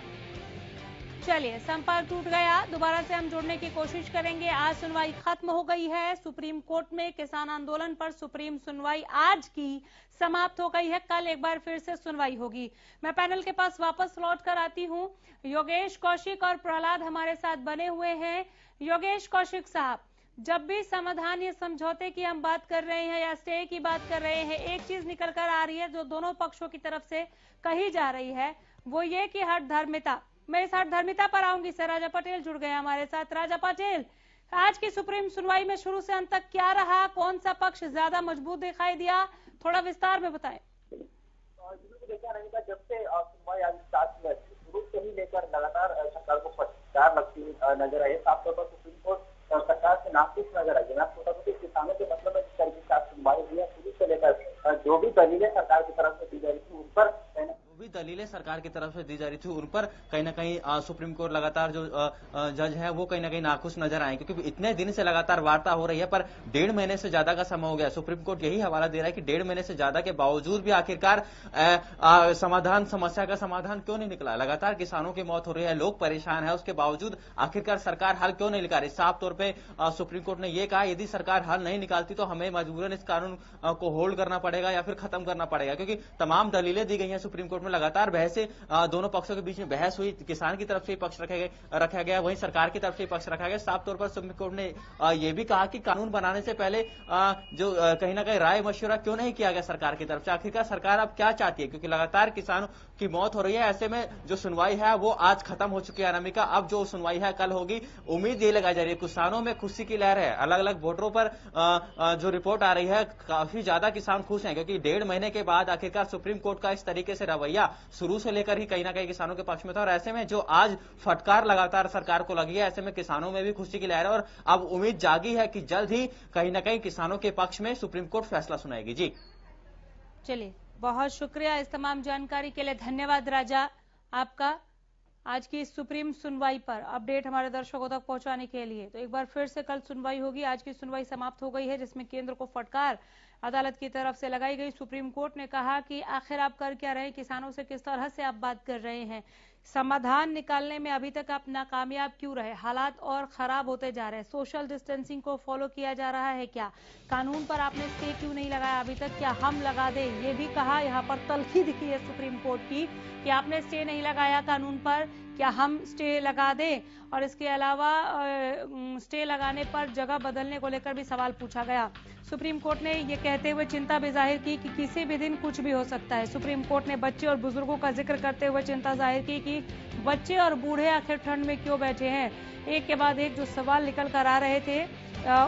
Speaker 2: चलिए, संपर्क टूट गया, दोबारा से हम जुड़ने की कोशिश करेंगे। आज सुनवाई खत्म हो गई है सुप्रीम कोर्ट में किसान आंदोलन पर, सुप्रीम सुनवाई आज की समाप्त हो गई है, कल एक बार फिर से सुनवाई होगी। मैं पैनल के पास वापस लौट कर आती हूं। योगेश कौशिक और प्रहलाद हमारे साथ बने हुए हैं। योगेश कौशिक साहब, जब भी समाधान या समझौते की हम बात कर रहे हैं या स्टे की बात कर रहे हैं, एक चीज निकल कर आ रही है जो दोनों पक्षों की तरफ से कही जा रही है, वो ये कि हठ धर्मिता। मैं इस हठ धर्मिता पर आऊंगी सर। राजा पटेल जुड़ गए हमारे साथ। राजा पटेल, आज की सुप्रीम सुनवाई में शुरू से अंत तक क्या रहा, कौन सा पक्ष ज्यादा मजबूत दिखाई दिया, थोड़ा विस्तार में बताएं।
Speaker 10: देखा रहेगा, जब से सुनवाई आज स्टार्ट हुआ, शुरू से ही लेकर लगातार सरकार को फटकार लगती नजर आई। साफ तौर पर सुप्रीम कोर्ट सरकार से नाखुश नजर आई। मैं आपको बता दूं कि किसानों के मतलब जिस तरीके से आज सुनवाई हुई है, शुरू से लेकर जो भी दलीलें सरकार की तरफ से दी जा रही थी, उन पर
Speaker 3: भी दलीलें सरकार की तरफ से दी जा रही थी, उन पर कहीं ना कहीं सुप्रीम कोर्ट लगातार जो जज है वो कहीं ना कहीं नाखुश नजर आए, क्योंकि इतने दिन से लगातार वार्ता हो रही है, पर 1.5 महीने से ज्यादा का समय हो गया। सुप्रीम कोर्ट यही हवाला दे रहा है कि 1.5 महीने से ज्यादा के बावजूद भी आखिरकार समस्या का समाधान क्यों नहीं निकला। लगातार किसानों की मौत हो रही है, लोग परेशान है, उसके बावजूद आखिरकार सरकार हल क्यों नहीं निकाल रही। साफ तौर पर सुप्रीम कोर्ट ने यह कहा, यदि सरकार हल नहीं निकालती तो हमें मजबूरन इस कानून को होल्ड करना पड़ेगा या फिर खत्म करना पड़ेगा, क्योंकि तमाम दलीलें दी गई हैं सुप्रीम कोर्ट में। लगातार बहस दोनों पक्षों के बीच में बहस हुई, किसान की तरफ से पक्ष रखा गया, वहीं सरकार की तरफ से पक्ष रखा गया। साफ तौर पर सुप्रीम कोर्ट ने यह भी कहा कि कानून बनाने से पहले जो कहीं ना कहीं राय मशवरा क्यों नहीं किया गया सरकार की तरफ से। आखिरकार सरकार अब क्या चाहती है, क्योंकि लगातार किसानों की मौत हो रही है। ऐसे में जो सुनवाई है वो आज खत्म हो चुकी है अनामिका, अब जो सुनवाई है कल होगी। उम्मीद ये लगाई जा रही है, किसानों में खुशी की लहर है। अलग अलग वोटरों पर जो रिपोर्ट आ रही है, काफी ज्यादा किसान खुश हैं, क्योंकि 1.5 महीने के बाद आखिरकार सुप्रीम कोर्ट का इस तरीके से रवैया शुरू से लेकर ही कहीं ना कहीं किसानों के पक्ष में था। और ऐसे में जो आज फटकार लगातार सरकार को लगी है, ऐसे में किसानों में भी खुशी की लहर है और अब उम्मीद जागी है कि जल्द ही कहीं ना कहीं किसानों के पक्ष में सुप्रीम कोर्ट फैसला सुनाएगी। जी
Speaker 2: चलिए, बहुत शुक्रिया इस तमाम जानकारी के लिए, धन्यवाद राजा आपका। आज की सुप्रीम सुनवाई पर अपडेट हमारे दर्शकों तक पहुंचाने के लिए। तो एक बार फिर से कल सुनवाई होगी, आज की सुनवाई समाप्त हो गई है, जिसमें केंद्र को फटकार अदालत की तरफ से लगाई गई। सुप्रीम कोर्ट ने कहा कि आखिर आप कर क्या रहे हैं, किसानों से किस तरह से आप बात कर रहे हैं, समाधान निकालने में अभी तक आप नाकामयाब क्यों रहे, हालात और खराब होते जा रहे हैं, सोशल डिस्टेंसिंग को फॉलो किया जा रहा है क्या, कानून पर आपने स्टे क्यों नहीं लगाया अभी तक, क्या हम लगा दें। ये भी कहा, यहाँ पर तल्खी दिखी है सुप्रीम कोर्ट की कि आपने स्टे नहीं लगाया कानून पर, क्या हम स्टे लगा दें। और इसके अलावा स्टे लगाने पर जगह बदलने को लेकर भी सवाल पूछा गया। सुप्रीम कोर्ट ने ये कहते हुए चिंता भी जाहिर की कि किसी भी दिन कुछ भी हो सकता है। सुप्रीम कोर्ट ने बच्चे और बुजुर्गों का जिक्र करते हुए चिंता जाहिर की कि बच्चे और बूढ़े आखिर ठंड में क्यों बैठे हैं। एक के बाद एक जो सवाल निकल कर आ रहे थे,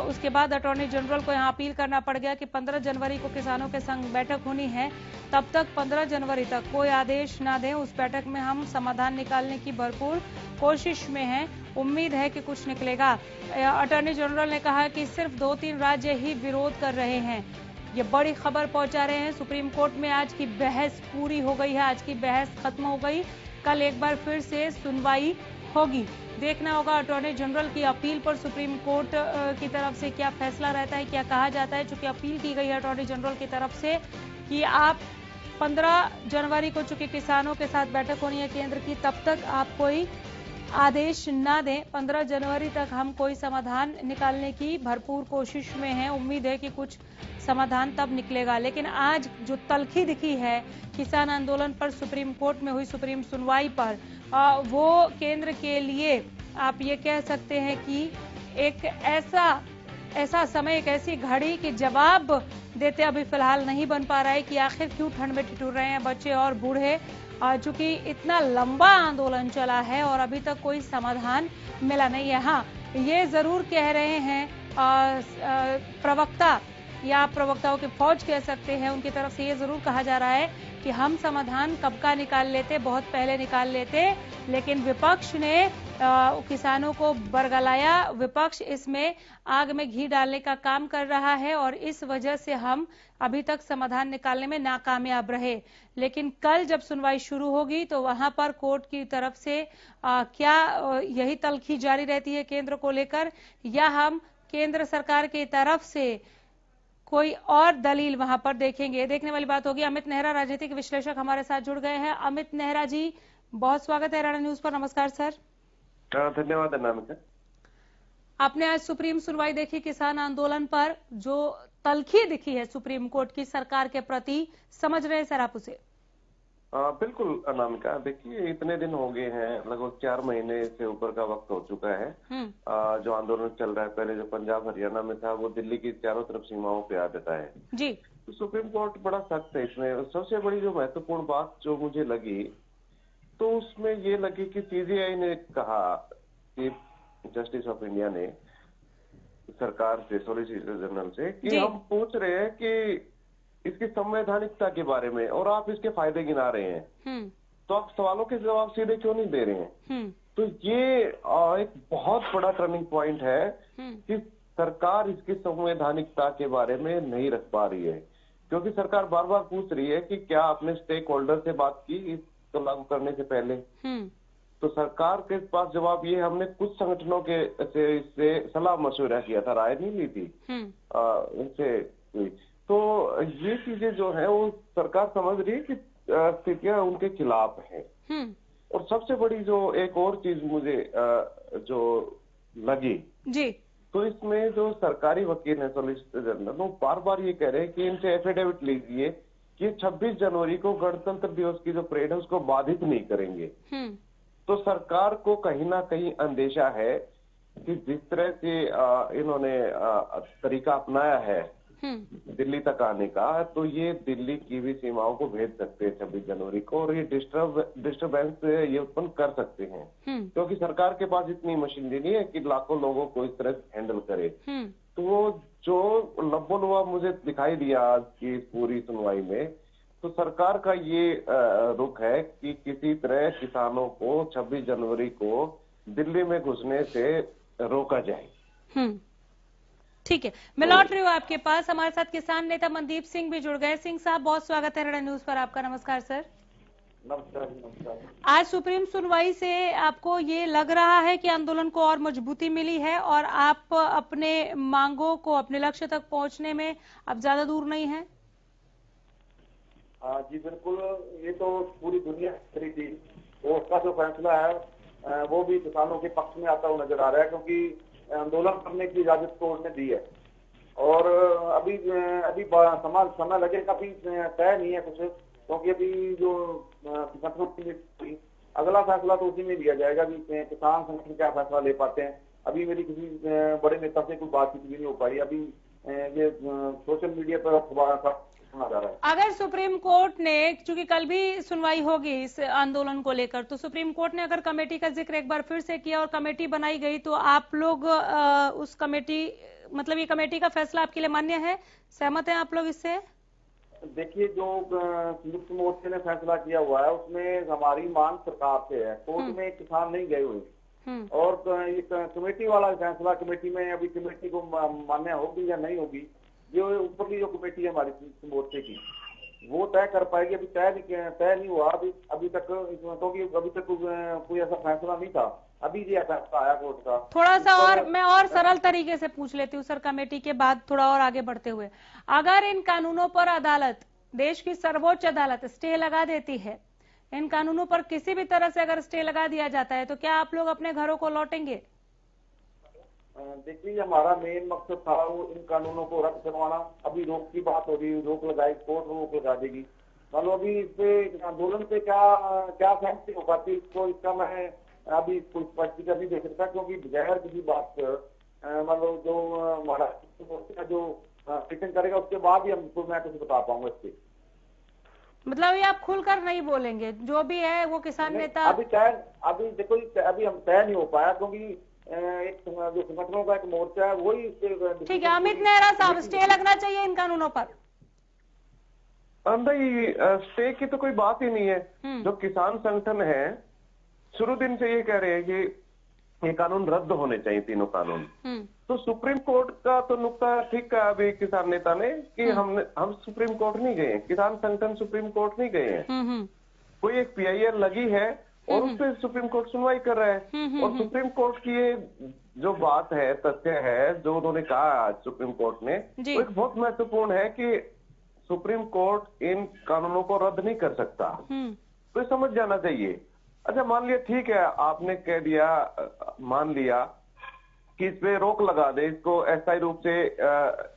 Speaker 2: उसके बाद अटॉर्नी जनरल को यहाँ अपील करना पड़ गया कि 15 जनवरी को किसानों के संग बैठक होनी है, तब तक 15 जनवरी तक कोई आदेश ना दें। उस बैठक में हम समाधान निकालने की भरपूर कोशिश में हैं, उम्मीद है कि कुछ निकलेगा। अटॉर्नी जनरल ने कहा कि सिर्फ 2-3 राज्य ही विरोध कर रहे हैं। ये बड़ी खबर पहुंचा रहे हैं। सुप्रीम कोर्ट में आज की बहस पूरी हो गई है, आज की बहस खत्म हो गई। कल एक बार फिर से सुनवाई होगी। देखना होगा अटॉर्नी जनरल की अपील पर सुप्रीम कोर्ट की तरफ से क्या फैसला रहता है, क्या कहा जाता है। चूंकि अपील की गई है अटॉर्नी जनरल की तरफ से कि आप 15 जनवरी को चूंकि किसानों के साथ बैठक होनी है केंद्र की, तब तक आप कोई आदेश ना दें। 15 जनवरी तक हम कोई समाधान निकालने की भरपूर कोशिश में हैं। उम्मीद है कि कुछ समाधान तब निकलेगा। लेकिन आज जो तल्खी दिखी है किसान आंदोलन पर सुप्रीम कोर्ट में हुई सुप्रीम सुनवाई पर, वो केंद्र के लिए आप ये कह सकते हैं कि एक ऐसा समय, एक ऐसी घड़ी कि जवाब देते अभी फिलहाल नहीं बन पा रहा है कि आखिर क्यों ठंड में ठिठुर रहे हैं बच्चे और बूढ़े। चूंकि इतना लंबा आंदोलन चला है और अभी तक कोई समाधान मिला नहीं है। हाँ, ये जरूर कह रहे हैं प्रवक्ता या प्रवक्ताओं की फौज कह सकते हैं, उनकी तरफ से ये जरूर कहा जा रहा है कि हम समाधान कब का निकाल लेते, बहुत पहले निकाल लेते, लेकिन विपक्ष ने किसानों को बरगलाया। विपक्ष इसमें आग में घी डालने का काम कर रहा है और इस वजह से हम अभी तक समाधान निकालने में नाकामयाब रहे। लेकिन कल जब सुनवाई शुरू होगी तो वहां पर कोर्ट की तरफ से क्या यही तल्खी जारी रहती है केंद्र को लेकर, या हम केंद्र सरकार की तरफ से कोई और दलील वहां पर देखेंगे, देखने वाली बात होगी। अमित नेहरा राजनीतिक विश्लेषक हमारे साथ जुड़ गए हैं। अमित नेहरा जी, बहुत स्वागत है हरियाणा न्यूज पर। नमस्कार सर।
Speaker 11: धन्यवाद अनामिका।
Speaker 2: आपने आज सुप्रीम सुनवाई देखी किसान आंदोलन पर, जो तल्खी दिखी है सुप्रीम कोर्ट की सरकार के प्रति, समझ रहे हैं सर आप उसे?
Speaker 11: बिल्कुल अनामिका, देखिए इतने दिन हो गए हैं, लगभग 4 महीने से ऊपर का वक्त हो चुका है। जो आंदोलन चल रहा है, पहले जो पंजाब हरियाणा में था वो दिल्ली की चारों तरफ सीमाओं पे आ जाता है
Speaker 2: जी।
Speaker 11: तो सुप्रीम कोर्ट बड़ा सख्त है इसमें। सबसे बड़ी जो महत्वपूर्ण बात जो मुझे लगी तो उसमें ये लगी कि सीजीआई ने कहा, चीफ जस्टिस ऑफ इंडिया ने सरकार से, सॉलिसिटर जनरल से, कि हम पूछ रहे हैं कि इसकी संवैधानिकता के बारे में और आप इसके फायदे गिना रहे हैं, तो आप सवालों के जवाब सीधे क्यों नहीं दे रहे हैं? तो ये एक बहुत बड़ा टर्निंग पॉइंट है कि सरकार इसकी संवैधानिकता के बारे में नहीं रख पा रही है, क्योंकि सरकार बार बार पूछ रही है कि क्या आपने स्टेक होल्डर से बात की इसको लागू करने से पहले। तो सरकार के पास जवाब ये, हमने कुछ संगठनों के से इससे सलाह मशवरा किया था, राय नहीं ली थी इनसे कोई। तो ये चीजें जो है वो सरकार समझ रही है कि स्थितियां उनके खिलाफ है। और सबसे बड़ी जो एक और चीज मुझे जो लगी
Speaker 2: जी,
Speaker 11: तो इसमें जो सरकारी वकील है सॉलिसिटर जनरल, वो बार बार ये कह रहे हैं कि इनसे एफिडेविट लीजिए कि 26 जनवरी को गणतंत्र दिवस की जो परेड है उसको बाधित नहीं करेंगे। तो सरकार को कहीं ना कहीं अंदेशा है कि जिस तरह से इन्होंने तरीका अपनाया है दिल्ली तक आने का, तो ये दिल्ली की भी सीमाओं को भेज सकते हैं 26 जनवरी को, और ये डिस्टर्बेंस ये उत्पन्न कर सकते हैं, क्योंकि सरकार के पास इतनी मशीनरी नहीं है कि लाखों लोगों को इस तरह से हैंडल करे। तो वो जो लब्बो मुझे दिखाई दिया आज की पूरी सुनवाई में, तो सरकार का ये रुख है कि किसी तरह किसानों को 26 जनवरी को दिल्ली में घुसने से रोका जाए।
Speaker 2: ठीक है, मैं लौट रही हूँ आपके पास। हमारे साथ किसान नेता मनदीप सिंह भी जुड़ गए। सिंह साहब, बहुत स्वागत है हरियाणा न्यूज पर आपका। नमस्कार सर।
Speaker 12: नमस्कार।
Speaker 2: आज सुप्रीम सुनवाई से आपको ये लग रहा है कि आंदोलन को और मजबूती मिली है और आप अपने मांगों को, अपने लक्ष्य तक पहुंचने में अब ज्यादा दूर नहीं है?
Speaker 12: जी बिल्कुल, ये तो पूरी दुनिया करी थी, और उसका जो फैसला है वो भी किसानों के पक्ष में आता हुआ नजर आ रहा है, क्योंकि आंदोलन करने की इजाजत कोर्ट ने दी है। और अभी समय लगेगा, अभी तय नहीं है कुछ, क्योंकि अभी जो संगठनों की अगला फैसला तो उसी में लिया जाएगा कि किसान संगठन क्या फैसला ले पाते हैं। अभी मेरी किसी बड़े नेता से कोई बातचीत भी नहीं हो पाई। अभी ये सोशल मीडिया पर अखबार सुना जा रहा है।
Speaker 2: अगर सुप्रीम कोर्ट ने, चूंकि कल भी सुनवाई होगी इस आंदोलन को लेकर, तो सुप्रीम कोर्ट ने अगर कमेटी का जिक्र एक बार फिर से किया और कमेटी बनाई गई, तो आप लोग उस कमेटी, मतलब ये कमेटी का फैसला आपके लिए मान्य है, सहमत हैं आप लोग इससे?
Speaker 12: देखिए, जो संयुक्त मोर्चे ने फैसला किया हुआ है उसमें हमारी मांग सरकार से है, कोर्ट में किसान नहीं गए हुए। और ये कमेटी वाला फैसला, कमेटी में अभी कमेटी को मान्य होगी या नहीं होगी, जो ऊपर की जो कमेटी है हमारी मोर्चे की, वो तय कर पाएगी। अभी तय नहीं हुआ अभी तक, क्योंकि अभी तक कोई ऐसा फैसला नहीं था। अभी ये फैसला आया कोर्ट का।
Speaker 2: थोड़ा सा और मैं और सरल तरीके से पूछ लेती हूँ सर, कमेटी के बाद थोड़ा और आगे बढ़ते हुए, अगर इन कानूनों पर अदालत, देश की सर्वोच्च अदालत स्टे लगा देती है, इन कानूनों पर किसी भी तरह से अगर स्टे लगा दिया जाता है, तो क्या आप लोग अपने घरों को लौटेंगे?
Speaker 12: देखिए, हमारा मेन मकसद था वो इन कानूनों को रद्द करवाना। अभी रोक की बात हो रही है, रोक लगाई, कोर्ट रोक लगा देगी। मतलब अभी इस पे आंदोलन से क्या सहमति हो पाती है, इसका मैं अभी कोई स्पष्टीकरण नहीं दे सकता, क्योंकि बगैर किसी बात पर मतलब जो हमारा जो पिटिशन करेगा उसके बाद ही हमको मैं कुछ बता पाऊंगा इसके।
Speaker 2: मतलब ये आप खुलकर नहीं बोलेंगे, जो भी है वो किसान नेता
Speaker 12: अभी देखो, अभी हम तय नहीं हो पाया, क्योंकि एक जो संगठनों का एक मोर्चा है वही।
Speaker 2: ठीक है, अमित नेहरा साहब, स्टे लगना चाहिए इन कानूनों पर?
Speaker 11: नहीं, स्टे की तो कोई बात ही नहीं है। जो किसान संगठन है शुरू दिन से ये कह रहे हैं कि ये कानून रद्द होने चाहिए, तीनों कानून। तो सुप्रीम कोर्ट का तो नुक्ता ठीक कहा अभी किसान नेता ने कि हम सुप्रीम कोर्ट नहीं गए, किसान संगठन सुप्रीम कोर्ट नहीं गए हैं। कोई एक PIL लगी है और उस पर सुप्रीम कोर्ट सुनवाई कर रहा है। और सुप्रीम कोर्ट की ये जो बात है, तथ्य है जो उन्होंने कहा आज सुप्रीम कोर्ट ने, वो एक बहुत महत्वपूर्ण है कि सुप्रीम कोर्ट इन कानूनों को रद्द नहीं कर सकता। तो समझ जाना चाहिए। अच्छा, मान लिया ठीक है, आपने कह दिया, मान लिया कि इस पे रोक लगा दे, इसको अस्थायी रूप से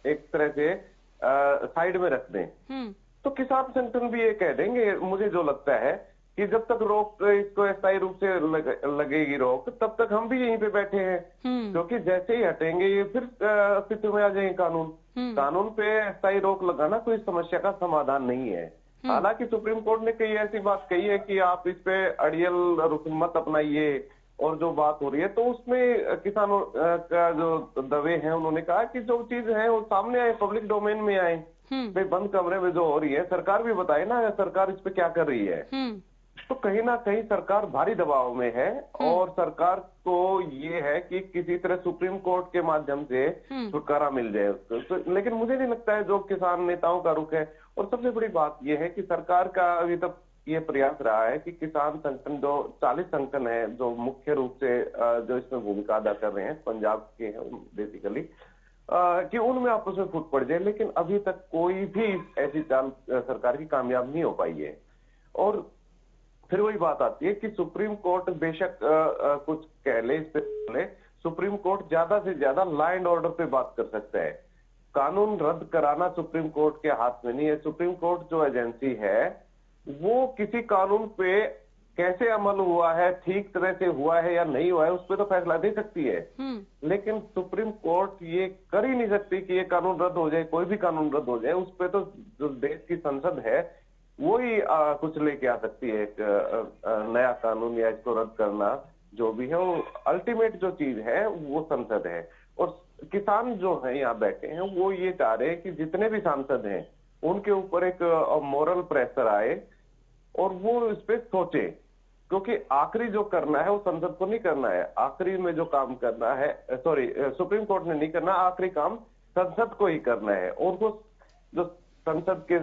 Speaker 11: एक तरह से साइड में रख दें, तो किसान संगठन भी ये कह देंगे, मुझे जो लगता है कि जब तक रोक, इसको अस्थायी रूप से लगेगी रोक, तब तक हम भी यहीं पे बैठे हैं। क्योंकि जैसे ही हटेंगे ये फिर अस्तित्व में आ जाएंगे कानून पे अस्थायी रोक लगाना कोई समस्या का समाधान नहीं है। हालांकि सुप्रीम कोर्ट ने कई ऐसी बात कही है कि आप इस पे अड़ियल रुख मत अपनाइए, और जो बात हो रही है तो उसमें किसानों का जो दवे हैं, उन्होंने कहा कि जो चीज है वो सामने आए, पब्लिक डोमेन में आए। भाई बंद कमरे में जो हो रही है, सरकार भी बताए ना सरकार इस पे क्या कर रही है। तो कहीं ना कहीं सरकार भारी दबाव में है, और सरकार को ये है कि किसी तरह सुप्रीम कोर्ट के माध्यम से छुटकारा मिल जाए। तो लेकिन मुझे नहीं लगता है जो किसान नेताओं का रुख है। और सबसे बड़ी बात यह है कि सरकार का अभी तक ये प्रयास रहा है कि किसान संगठन, जो 40 संगठन है जो मुख्य रूप से जो इसमें भूमिका अदा कर रहे हैं, पंजाब के हैं बेसिकली, कि उनमें आपस में फूट पड़ जाए। लेकिन अभी तक कोई भी ऐसी चाल सरकार की कामयाब नहीं हो पाई है। और फिर वही बात आती है कि सुप्रीम कोर्ट बेशक कुछ कह ले, इस पे सुप्रीम कोर्ट ज्यादा से ज्यादा लॉ एंड ऑर्डर पे बात कर सकता है। कानून रद्द कराना सुप्रीम कोर्ट के हाथ में नहीं है। सुप्रीम कोर्ट जो एजेंसी है वो किसी कानून पे कैसे अमल हुआ है, ठीक तरह से हुआ है या नहीं हुआ है, उस पर तो फैसला दे सकती है। लेकिन सुप्रीम कोर्ट ये कर ही नहीं सकती कि ये कानून रद्द हो जाए, कोई भी कानून रद्द हो जाए। उस पर तो जो देश की संसद है वो ही कुछ लेके आ सकती है, एक नया कानून या इसको रद्द करना जो भी है। वो अल्टीमेट जो चीज है वो संसद है। और किसान जो है यहाँ बैठे हैं वो ये चाह रहे हैं कि जितने भी सांसद हैं उनके ऊपर एक मॉरल प्रेशर आए और वो इस पे सोचे, क्योंकि आखिरी जो करना है वो संसद को नहीं करना है। आखिरी में जो काम करना है, सुप्रीम कोर्ट ने नहीं करना, आखिरी काम संसद को ही करना है। और वो जो संसद के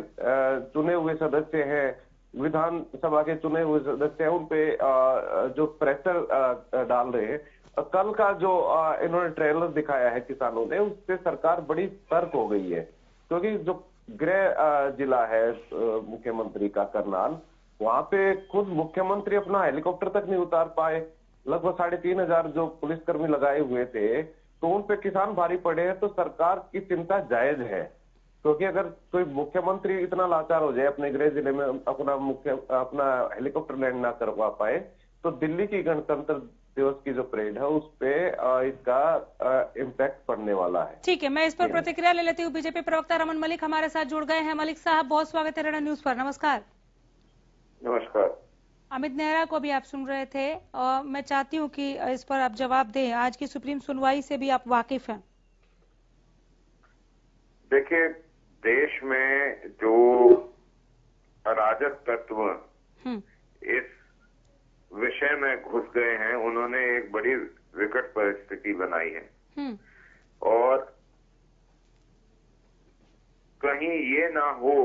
Speaker 11: चुने हुए सदस्य हैं, विधानसभा के चुने हुए सदस्य हैं, उनपे जो प्रेशर डाल रहे हैं। कल का जो इन्होंने ट्रेलर दिखाया है किसानों ने, उससे सरकार बड़ी सतर्क हो गई है। क्योंकि जो गृह जिला है मुख्यमंत्री का करनाल, वहां पे खुद मुख्यमंत्री अपना हेलीकॉप्टर तक नहीं उतार पाए। लगभग 3,500 जो पुलिसकर्मी लगाए हुए थे, तो उन पे किसान भारी पड़े हैं। तो सरकार की चिंता जायज है, क्योंकि अगर कोई मुख्यमंत्री इतना लाचार हो जाए अपने गृह जिले में अपना हेलीकॉप्टर लैंड ना करवा पाए, तो दिल्ली की गणतंत्र दिवस की जो परेड है उस पे इसका इम्पैक्ट पड़ने वाला है।
Speaker 2: ठीक है, मैं इस पर प्रतिक्रिया ले लेती हूँ। बीजेपी प्रवक्ता रमन मलिक हमारे साथ जुड़ गए हैं। मलिक साहब, बहुत स्वागत है रड़ा न्यूज पर। नमस्कार।
Speaker 5: नमस्कार।
Speaker 2: अमित नेहरा को भी आप सुन रहे थे और मैं चाहती हूँ कि इस पर आप जवाब दें। आज की सुप्रीम सुनवाई से भी आप वाकिफ हैं।
Speaker 13: देखिए, देश में जो अराजक तत्व इस विषय में घुस गए हैं, उन्होंने एक बड़ी विकट परिस्थिति बनाई है और कहीं ये ना हो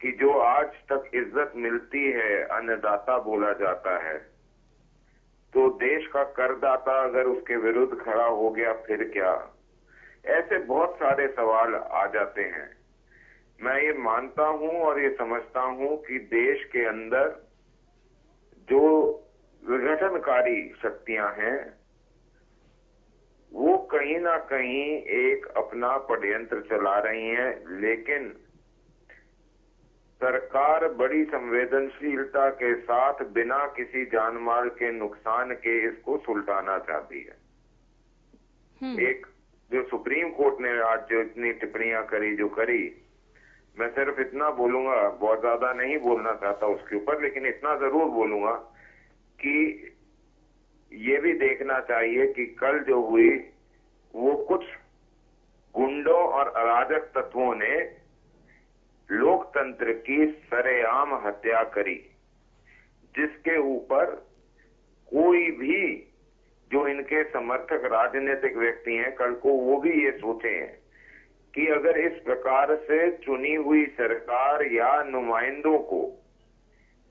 Speaker 13: कि जो आज तक इज्जत मिलती है, अन्नदाता बोला जाता है, तो देश का करदाता अगर उसके विरुद्ध खड़ा हो गया फिर क्या? ऐसे बहुत सारे सवाल आ जाते हैं। मैं ये मानता हूं और ये समझता हूं कि देश के अंदर जो विघटनकारी शक्तियां हैं वो कहीं ना कहीं एक अपना षड्यंत्र चला रही हैं, लेकिन सरकार बड़ी संवेदनशीलता के साथ बिना किसी जान माल के नुकसान के इसको सुलझाना चाहती है। एक जो सुप्रीम कोर्ट ने आज जो इतनी टिप्पणियां करी जो करी, मैं सिर्फ इतना बोलूंगा, बहुत ज्यादा नहीं बोलना चाहता उसके ऊपर, लेकिन इतना जरूर बोलूंगा कि ये भी देखना चाहिए कि कल जो हुई वो कुछ गुंडों और अराजक तत्वों ने लोकतंत्र की सरेआम हत्या करी, जिसके ऊपर कोई भी जो इनके समर्थक राजनीतिक व्यक्ति हैं, कल को वो भी ये सोचे हैं कि अगर इस प्रकार से चुनी हुई सरकार या नुमाइंदों को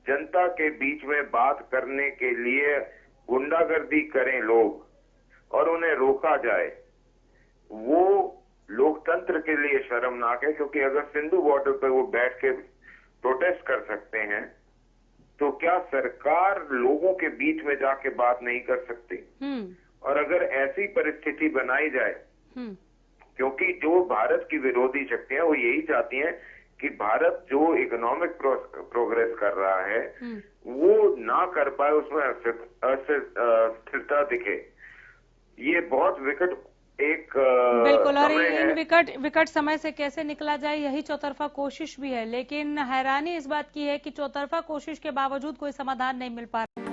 Speaker 13: जनता के बीच में बात करने के लिए गुंडागर्दी करें लोग और उन्हें रोका जाए, वो लोकतंत्र के लिए शर्मनाक है। क्योंकि अगर सिंधु बॉर्डर पर वो बैठ के प्रोटेस्ट कर सकते हैं, तो क्या सरकार लोगों के बीच में जाके बात नहीं कर सकती? और अगर ऐसी परिस्थिति बनाई जाए, क्योंकि जो भारत की विरोधी शक्तियां वो यही चाहती हैं कि भारत जो इकोनॉमिक प्रोग्रेस कर रहा है वो ना कर पाए, उसमें अस्थिरता दिखे। ये बहुत विकट एक
Speaker 2: बिल्कुल, और
Speaker 13: समय
Speaker 2: इन
Speaker 13: है।
Speaker 2: विकट समय से कैसे निकला जाए, यही चौतरफा कोशिश भी है। लेकिन हैरानी इस बात की है कि चौतरफा कोशिश के बावजूद कोई समाधान नहीं मिल पा रहा।